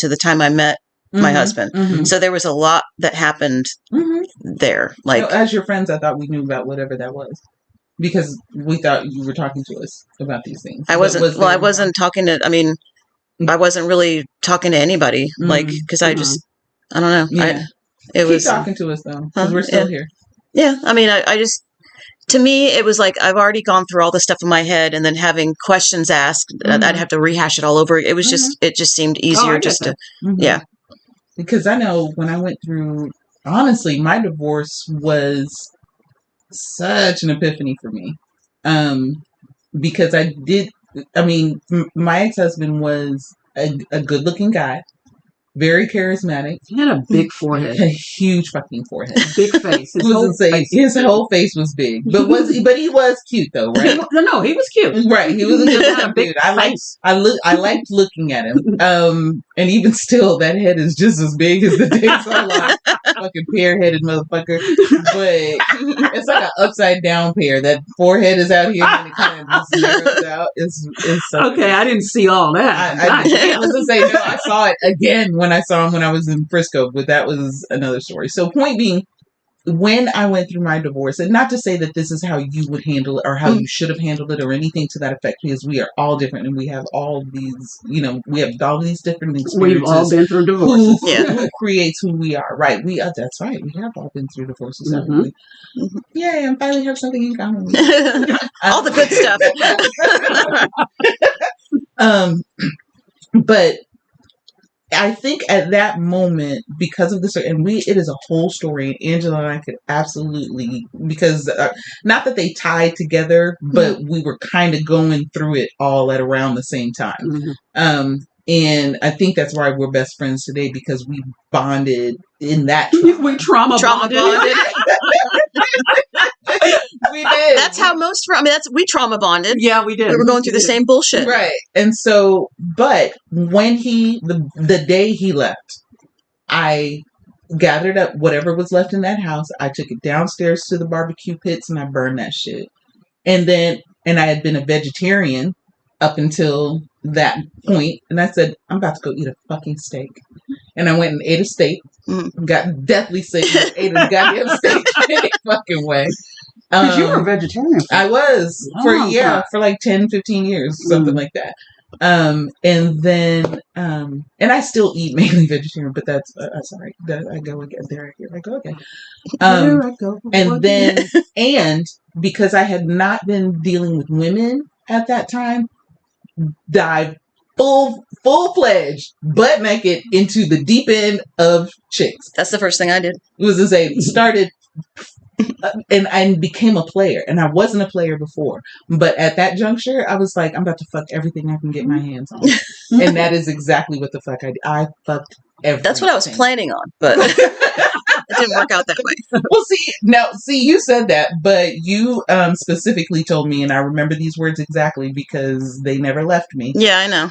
the time I met my husband. Mm-hmm. So there was a lot that happened there. Like, as your friends, I thought we knew about whatever that was, because we thought you were talking to us about these things. I wasn't talking to. I mean, I wasn't really talking to anybody, like, because I just, I don't know. Yeah. Keep talking to us though, because we're still here. Yeah, I mean, I just, to me, it was like I've already gone through all the stuff in my head, and then having questions asked, I'd have to rehash it all over. It was it just seemed easier yeah. Because I know when I went through, honestly, my divorce was such an epiphany for me. Because my ex-husband was a good-looking guy. Very charismatic. He had a big forehead. A huge fucking forehead. Big face. His whole face was big. But he was cute though, right? No, he was cute. Right. He was a good dude. I liked looking at him. And even still, that head is just as big as the days I lost. Fucking pear-headed motherfucker. But it's like an upside down pear. That forehead is out here and it kind of just narrows out. It's so okay, I didn't see all that. I was gonna say, no, I saw it again when I saw him when I was in Frisco, but that was another story. So point being, when I went through my divorce, and not to say that this is how you would handle it or how you should have handled it or anything to that effect, because we are all different and we have all these, we have all these different experiences. We've all been through divorces. Who creates who we are, right? That's right. We have all been through divorces, haven't we? Yay, I finally have something in common. All the good stuff. But I think at that moment, because of this, and it is a whole story, and Angela and I could absolutely, because not that they tied together, but we were kind of going through it all at around the same time. And I think that's why we're best friends today, because we bonded in that we trauma bonded. We did. That's how we trauma bonded. Yeah, we did. We were going through the same bullshit. Right. And so, but when the day he left, I gathered up whatever was left in that house. I took it downstairs to the barbecue pits and I burned that shit. And I had been a vegetarian up until that point. And I said, I'm about to go eat a fucking steak. And I went and ate a steak. Got deathly sick. Ate a goddamn steak any fucking way. Because you were a vegetarian. I was for like 10, 15 years, something like that. And then, and I still eat mainly vegetarian, but that's, sorry, I go again. There I go again. There I go. And then, and because I had not been dealing with women at that time, dive full-fledged, butt naked into the deep end of chicks. That's the first thing I did. It was to say, started and I became a player, and I wasn't a player before, but at that juncture I was like, I'm about to fuck everything I can get my hands on. And that is exactly what the fuck I did. I fucked everything. That's what I was planning on, but it didn't work out that way. Well, you said that, but you specifically told me, and I remember these words exactly because they never left me. Yeah, I know.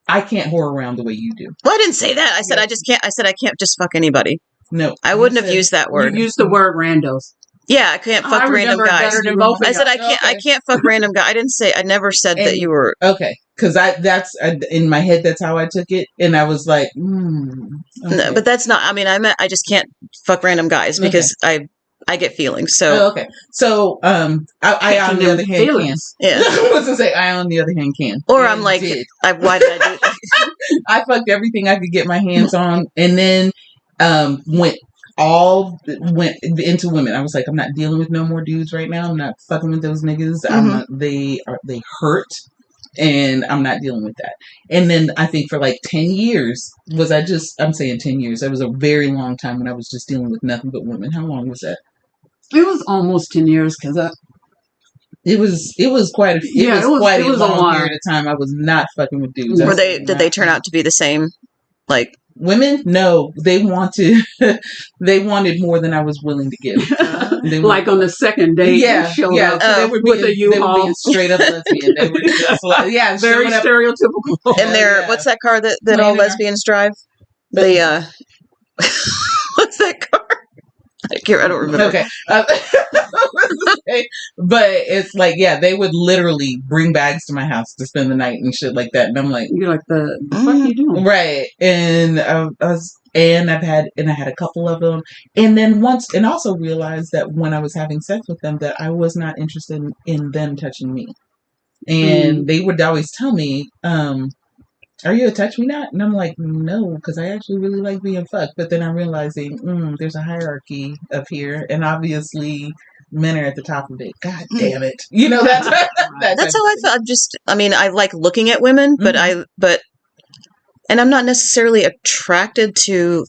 I can't whore around the way you do. Well, I didn't say that. I said I just can't. I said I can't just fuck anybody. No, I wouldn't have used that word. You used the word randos. Yeah, I can't fuck random guys. I said I can't. Okay. I can't fuck random guys. I didn't say. I never said that you were. Okay, because that's in my head. That's how I took it, and I was like, okay. No, but that's not. I mean, I just can't fuck random guys because I get feelings. So okay. So I on the other hand can. Yeah. I was gonna say I on the other hand can. Or I'm like, why did I do that? I fucked everything I could get my hands on, and then went into women. I was like, I'm not dealing with no more dudes right now. I'm not fucking with those niggas. I'm not. They hurt, and I'm not dealing with that. And then I think for like 10 years I'm saying 10 years. That was a very long time when I was just dealing with nothing but women. How long was that? It was almost 10 years because it was quite a long period of time. I was not fucking with dudes. Did they turn out to be the same? Like women? No, they wanted more than I was willing to give. Like on the second date, showed up so they were with a U-Haul. They were being straight up lesbian. They were just very stereotypical. And what's that car that all lesbians drive? The what's that car? I don't remember. Okay. But it's like, they would literally bring bags to my house to spend the night and shit like that. And I'm like, you're like, the fuck are you doing? Right. And I had a couple of them. And then and also realized that when I was having sex with them, that I was not interested in them touching me. And they would always tell me, are you a touch me not? And I'm like, no, because I actually really like being fucked. But then I'm realizing there's a hierarchy up here, and obviously men are at the top of it. God damn it! You know that's how I felt. I like looking at women, but and I'm not necessarily attracted to.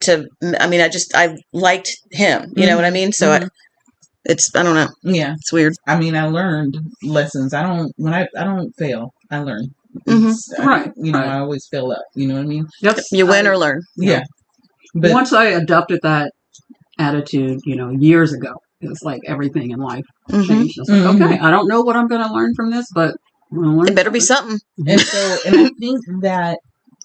I liked him. You know what I mean? So I don't know. Yeah, it's weird. I mean, I learned lessons. I don't fail. I learn. Right. I always fill up. You know what I mean? You win or learn. Yeah. But once I adopted that attitude, years ago, it was like everything in life changed. I was like, okay, I don't know what I'm going to learn from this, but it better be something. And I think that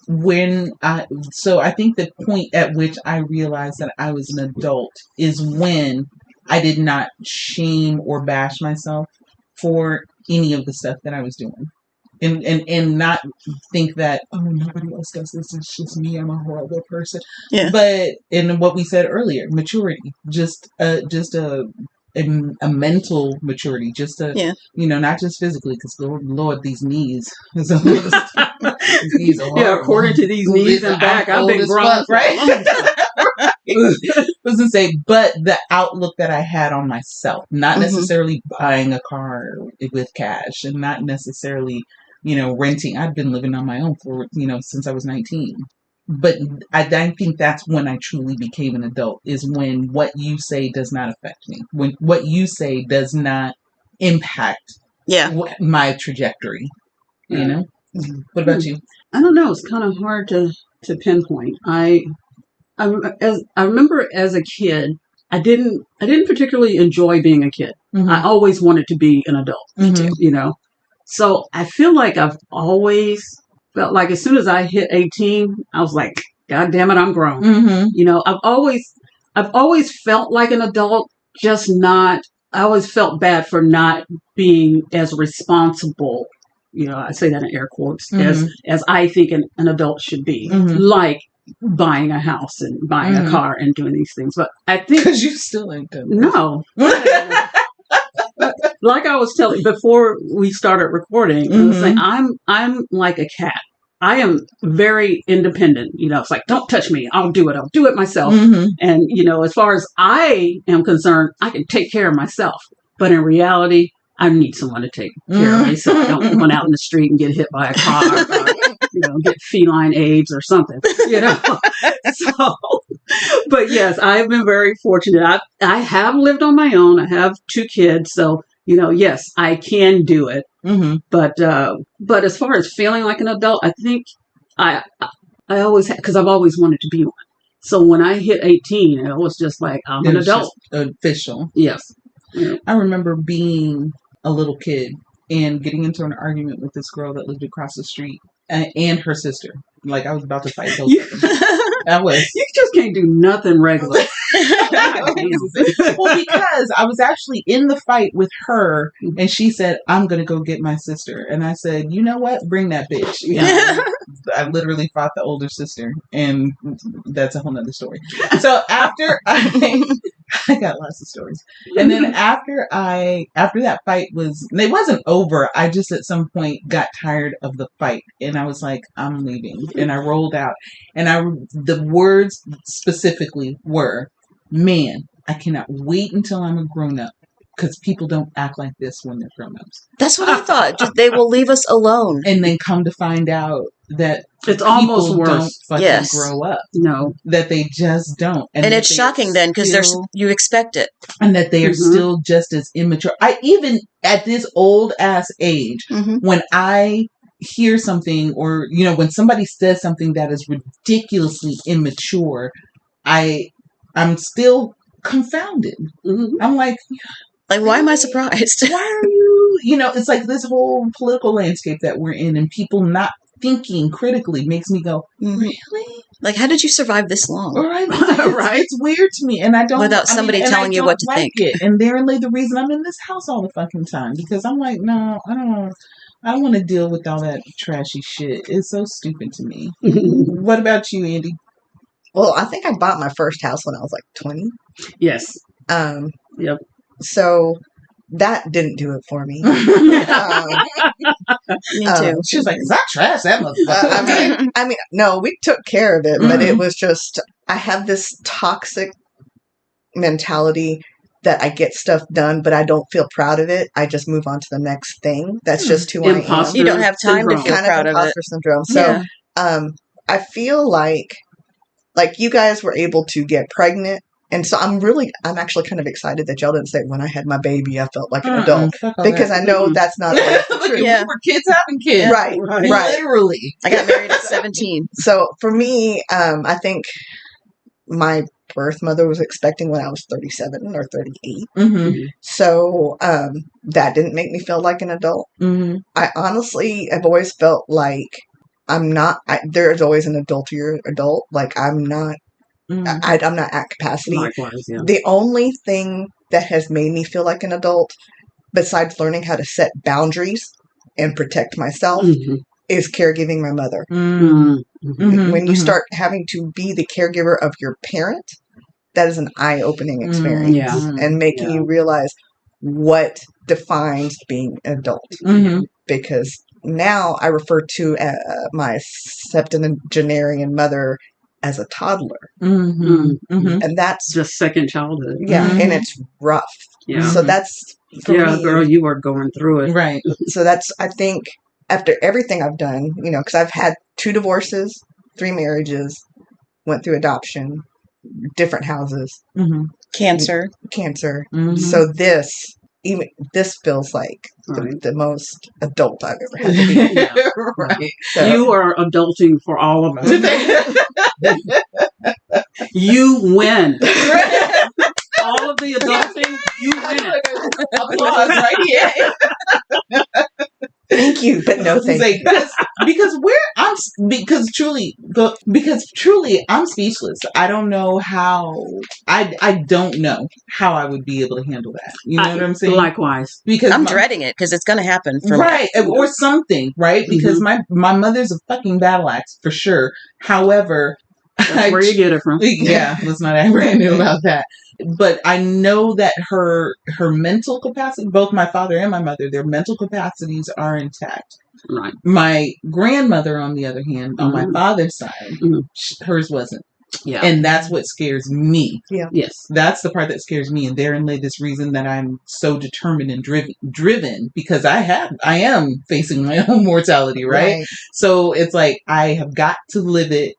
I think the point at which I realized that I was an adult is when I did not shame or bash myself for any of the stuff that I was doing. And not think that, nobody else does this, it's just me, I'm a horrible person. Yeah. But in what we said earlier, maturity, just a mental maturity, not just physically, because Lord, these knees. These knees are according to these knees and back, I've been grown, right? I was gonna say, but the outlook that I had on myself, not necessarily buying a car with cash, and not necessarily renting. I'd been living on my own for, since I was 19. But I think that's when I truly became an adult, is when what you say does not affect me. When what you say does not impact my trajectory. Yeah. What about you? I don't know. It's kind of hard to pinpoint. I remember as a kid, I didn't particularly enjoy being a kid. I always wanted to be an adult, So I feel like I've always felt like as soon as I hit 18, I was like, God damn it, I'm grown. I've always felt like an adult, just not, I always felt bad for not being as responsible. I say that in air quotes, as I think an adult should be, like buying a house and buying a car and doing these things. But I think because you still ain't done that. No. Like I was telling before we started recording, I was saying I'm like a cat. I am very independent. It's like, don't touch me. I'll do it. I'll do it myself. And as far as I am concerned, I can take care of myself. But in reality, I need someone to take care of me, so I don't run out in the street and get hit by a car, or, get feline AIDS or something. So, but yes, I've been very fortunate. I have lived on my own. I have 2 kids, so yes, I can do it. But as far as feeling like an adult, I think I always because I've always wanted to be one. So when I hit 18, it was just like I'm an adult, official. Yes. I remember being a little kid and getting into an argument with this girl that lived across the street and her sister. Like I was about to fight both of them. I was. You just can't do nothing regular. Well, because I was actually in the fight with her, and she said, "I'm going to go get my sister," and I said, "You know what? Bring that bitch." Yeah. I literally fought the older sister, and that's a whole nother story. So after I got lots of stories, and then after that fight it wasn't over. I just at some point got tired of the fight, and I was like, "I'm leaving," and I rolled out, and the words specifically were, "Man, I cannot wait until I'm a grown up." Because people don't act like this when they're grown-ups. That's what I thought. Just, they will leave us alone. And then come to find out that it's almost worse. Don't fucking grow up. No. That they just don't. And it's shocking then because you expect it. And that they are still just as immature. I even, at this old-ass age, when I hear something or, when somebody says something that is ridiculously immature, I'm still confounded. I'm like, why am I surprised? Why are you, it's like this whole political landscape that we're in and people not thinking critically makes me go, really? Like, how did you survive this long? Right. It's weird to me. And I don't. Without somebody telling you what to think. It. And therein lay the reason I'm in this house all the fucking time. Because I'm like, no, I don't want to deal with all that trashy shit. It's so stupid to me. What about you, Andy? Well, I think I bought my first house when I was like 20. Yes. Yep. So that didn't do it for me. Me too. She was like, "Is that trash? That motherfucker." I mean, no, we took care of it, but it was just, I have this toxic mentality that I get stuff done, but I don't feel proud of it. I just move on to the next thing. That's just who I am. You don't have time to feel proud of it. Imposter syndrome. So, I feel like you guys were able to get pregnant. And so I'm actually kind of excited that y'all didn't say when I had my baby, I felt like an adult. Because I know that's not true. We were kids having kids. Right. Literally. I got married at 17. So for me, I think my birth mother was expecting when I was 37 or 38. So that didn't make me feel like an adult. I honestly have always felt like I'm not, there's always an adultier adult. Like I'm not. I'm not at capacity. Likewise, yeah. The only thing that has made me feel like an adult, besides learning how to set boundaries and protect myself, is caregiving my mother. When you start having to be the caregiver of your parent, that is an eye-opening experience and making you realize what defines being an adult. Because now I refer to my septuagenarian mother as a toddler. And that's just second childhood. Yeah. And it's rough. Yeah. So that's for me, girl, you are going through it. Right. So that's, I think, after everything I've done, because I've had 2 divorces, 3 marriages, went through adoption, different houses, cancer. So this feels like the most adult I've ever had to be. Right. So, you are adulting for all of us. You win. All of the adulting, you win. Applause right here. Thank you, but no thank you. Because truly I'm speechless. I don't know how. I don't know how I would be able to handle that. You know what I'm saying? Likewise, because I'm dreading it because it's going to happen for me. Or something, right? Because my mother's a fucking battle axe for sure. However, that's where you get it from. Yeah, let's not act brand new about that. But I know that her mental capacity, both my father and my mother, their mental capacities are intact. Right. My grandmother, on the other hand, on my father's side, hers wasn't. Yeah. And that's what scares me. Yeah. Yes. That's the part that scares me. And therein lay this reason that I'm so determined and driven because I am facing my own mortality, right? So it's like I have got to live it.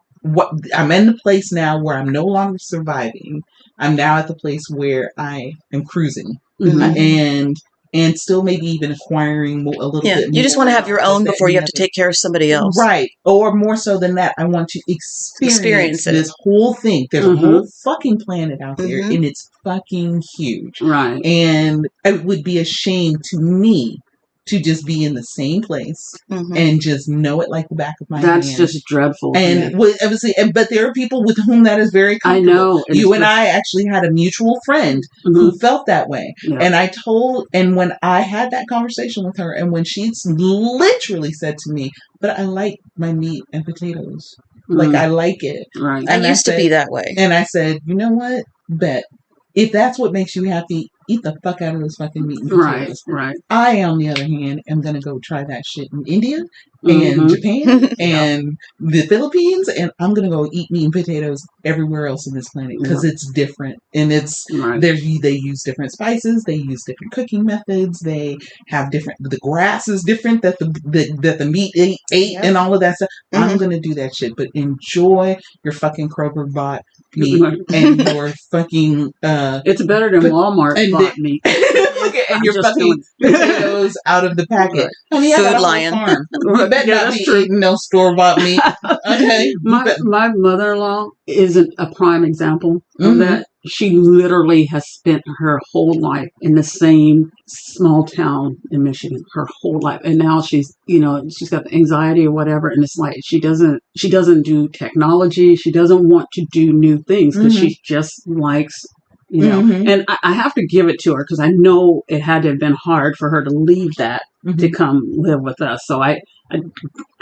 I'm in the place now where I'm no longer surviving. I'm now at the place where I am cruising and still maybe even acquiring a little bit more. You just want to have your own before you have to take care of somebody else. Right. Or more so than that, I want to experience this whole thing. There's a whole fucking planet out there and it's fucking huge. Right. And it would be a shame to me to just be in the same place and just know it like the back of my hand. That's just dreadful. And obviously, but there are people with whom that is very comfortable. I know. You and I actually had a mutual friend who felt that way. Yeah. And when I had that conversation with her, and when she literally said to me, but I like my meat and potatoes. Like, I like it. Right. And I used to be that way. And I said, you know what? Bet. If that's what makes you happy, eat the fuck out of those fucking meat and potatoes. Right. I, on the other hand, am going to go try that shit in India and Japan and the Philippines, and I'm going to go eat meat and potatoes everywhere else on this planet because it's different. And it's they use different spices, they use different cooking methods, they have different, the grass is different that the meat ate and all of that stuff. I'm going to do that shit, but enjoy your fucking Kroger bought meat and your fucking it's better than Walmart bought meat. And your fucking potatoes out of the packet. Honey, Food Lion. Farm. You better not be eating no store-bought meat. Okay. My mother-in-law is a prime example of that. She literally has spent her whole life in the same small town in Michigan, her whole life. And now she's got the anxiety or whatever. And it's like, she doesn't do technology. She doesn't want to do new things because she just likes, and I have to give it to her because I know it had to have been hard for her to leave that to come live with us. So I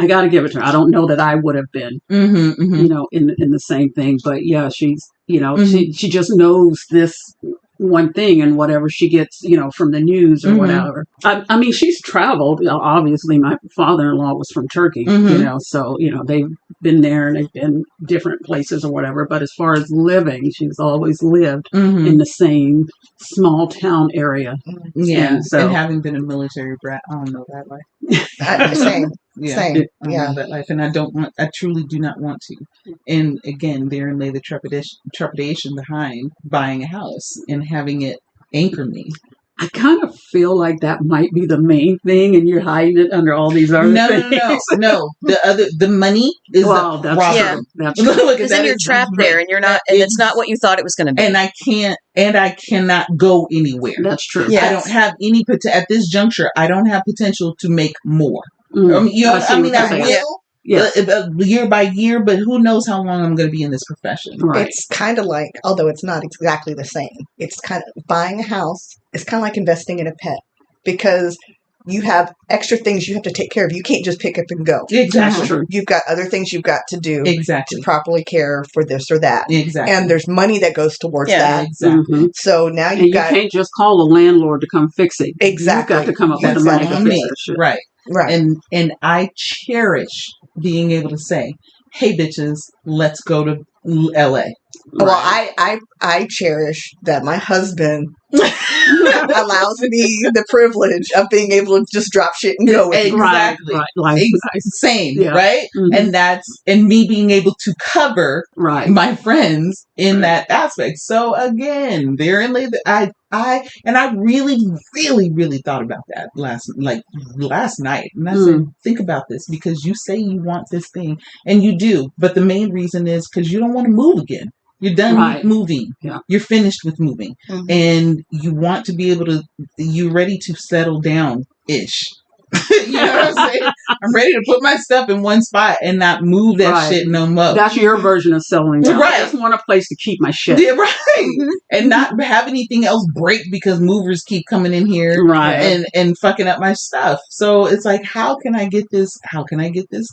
got to give it to her. I don't know that I would have been, in the same thing, but yeah, she's, she just knows this one thing and whatever she gets, from the news or whatever. I mean, she's traveled. Obviously, my father-in-law was from Turkey, so, they've been there and they've been different places or whatever. But as far as living, she's always lived in the same small town area. Yeah. And having been a military brat, I don't know that life. Same. Yeah. Same. I know that life. And I truly do not want to. And again, therein lay the trepidation behind buying a house and having it anchor me. I kind of feel like that might be the main thing, and you're hiding it under all these other things. No. The money is the problem. Yeah, because then you're trapped there, and you're not, and it's not what you thought it was going to be. And I cannot go anywhere. That's true. Yes. I don't have any at this juncture. I don't have potential to make more. I will. Yeah. Year by year, but who knows how long I'm going to be in this profession. Right. It's kind of like, although it's not exactly the same, it's kind of buying a house. It's kind of like investing in a pet because you have extra things you have to take care of. You can't just pick up and go. Exactly. You've got other things you've got to do to properly care for this or that. Exactly. And there's money that goes towards that. Exactly. So now you can't just call the landlord to come fix it. Exactly. You've got to come up with the money to fix that shit. Right. Right. And I cherish being able to say, hey, bitches, let's go to LA. Well, I cherish that my husband allows me the privilege of being able to just drop shit and go with exactly. Right. Same, right? And me being able to cover my friends in that aspect. So again, therein lay I really, really, really thought about that last night. And I said, think about this because you say you want this thing and you do, but the main reason is because you don't want to move again. You're done with moving. Yeah. You're finished with moving. And you want to be able to, you're ready to settle down-ish. You know what I'm saying? I'm ready to put my stuff in one spot and not move that shit no more. That's your version of settling down. Right. I just want a place to keep my shit. Yeah, right. And not have anything else break because movers keep coming in here and fucking up my stuff. So it's like, how can I get this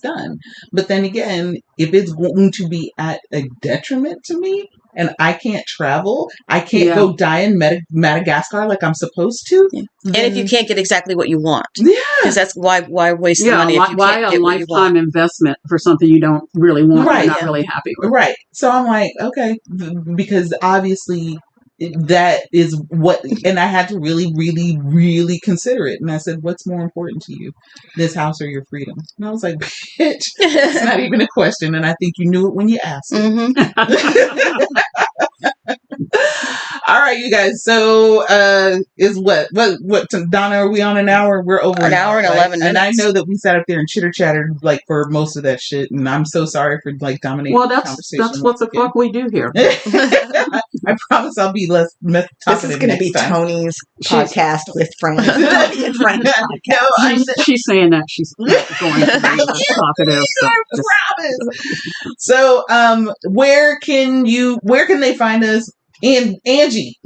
done? But then again, if it's going to be at a detriment to me, and I can't travel, I can't go die in Madagascar like I'm supposed to. Yeah. And if you can't get exactly what you want. Yeah. Because that's why waste the money if you can't get what you want. Why a lifetime investment for something you don't really want and not really happy with. Right. So I'm like, okay, because obviously that is what, and I had to really, really, really consider it. And I said, what's more important to you, this house or your freedom? And I was like, bitch, it's not even a question. And I think you knew it when you asked it. All right, you guys. So is what Donna, are we on an hour? We're over an hour and 11 minutes. And I know that we sat up there and chitter chattered like for most of that shit. And I'm so sorry for like dominating. Well, that's what the fuck we do here. I promise I'll be less This is going to be time. Tony's podcast with friends. Tony and friends podcast. She's saying that she's not going to be talkative. So, where can they find us? And Angie.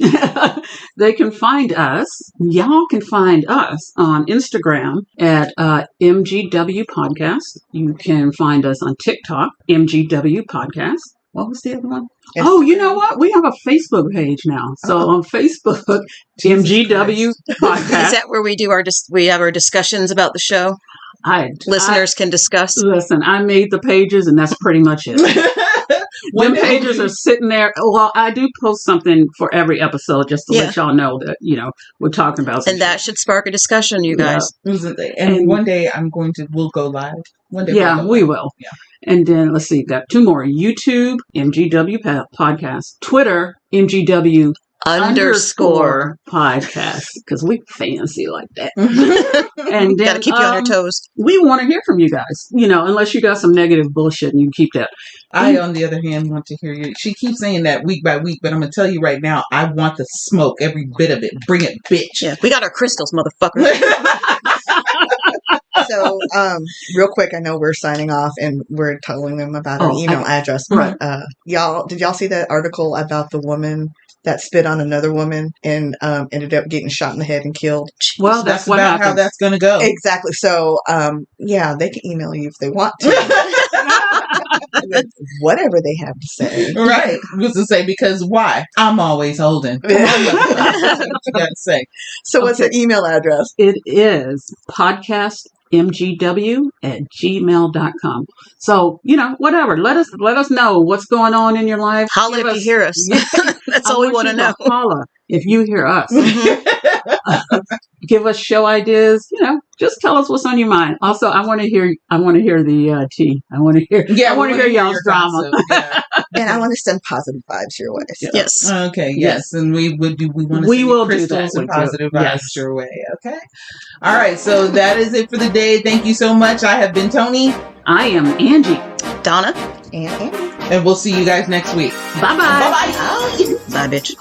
They can find us. Y'all can find us on Instagram at MGW Podcast. You can find us on TikTok, MGW Podcast. What was the other one? Instagram. Oh, you know what? We have a Facebook page now. So on Facebook, MGW Podcast. Is that where we do we have our discussions about the show? Listeners can discuss. Listen, I made the pages, and that's pretty much it. Them pages are sitting there. Well, I do post something for every episode just to let y'all know that, we're talking about something. And that should spark a discussion, you guys. And one day we'll go live. One day we will. Yeah. And then let's see, got 2 more. YouTube, MGW Podcast. Twitter, MGW _podcast, because we fancy like that. And then gotta keep you on your toes. We want to hear from you guys, unless you got some negative bullshit and you keep that. I, on the other hand, want to hear you. She keeps saying that week by week, but I'm gonna tell you right now, I want the smoke, every bit of it. Bring it, bitch. Yeah, we got our crystals, motherfucker. So, real quick, I know we're signing off and we're telling them about our email address. Right. But did y'all see that article about the woman that spit on another woman and ended up getting shot in the head and killed? Well, that's what about how that's going to go. Exactly. So, they can email you if they want to. Whatever they have to say. Right. Was to say, because why? I'm always holding. That's what you got to say. So what's the email address? It is podcastmgw@gmail.com. So, whatever. Let us know what's going on in your life. Holla if you hear us. That's all we want to know. Holla if you hear us. Give us show ideas. Just tell us what's on your mind. Also, I want to hear the tea. I want to hear y'all's drama. And I want to send positive vibes your way. So. Yes. Okay. Yes. And we want to send crystals and positive vibes your way. Okay. All right. So that is it for the day. Thank you so much. I have been Tony. I am Angie. Donna. And Andy. And we'll see you guys next week. Bye-bye. Bye-bye. Bye, bitch.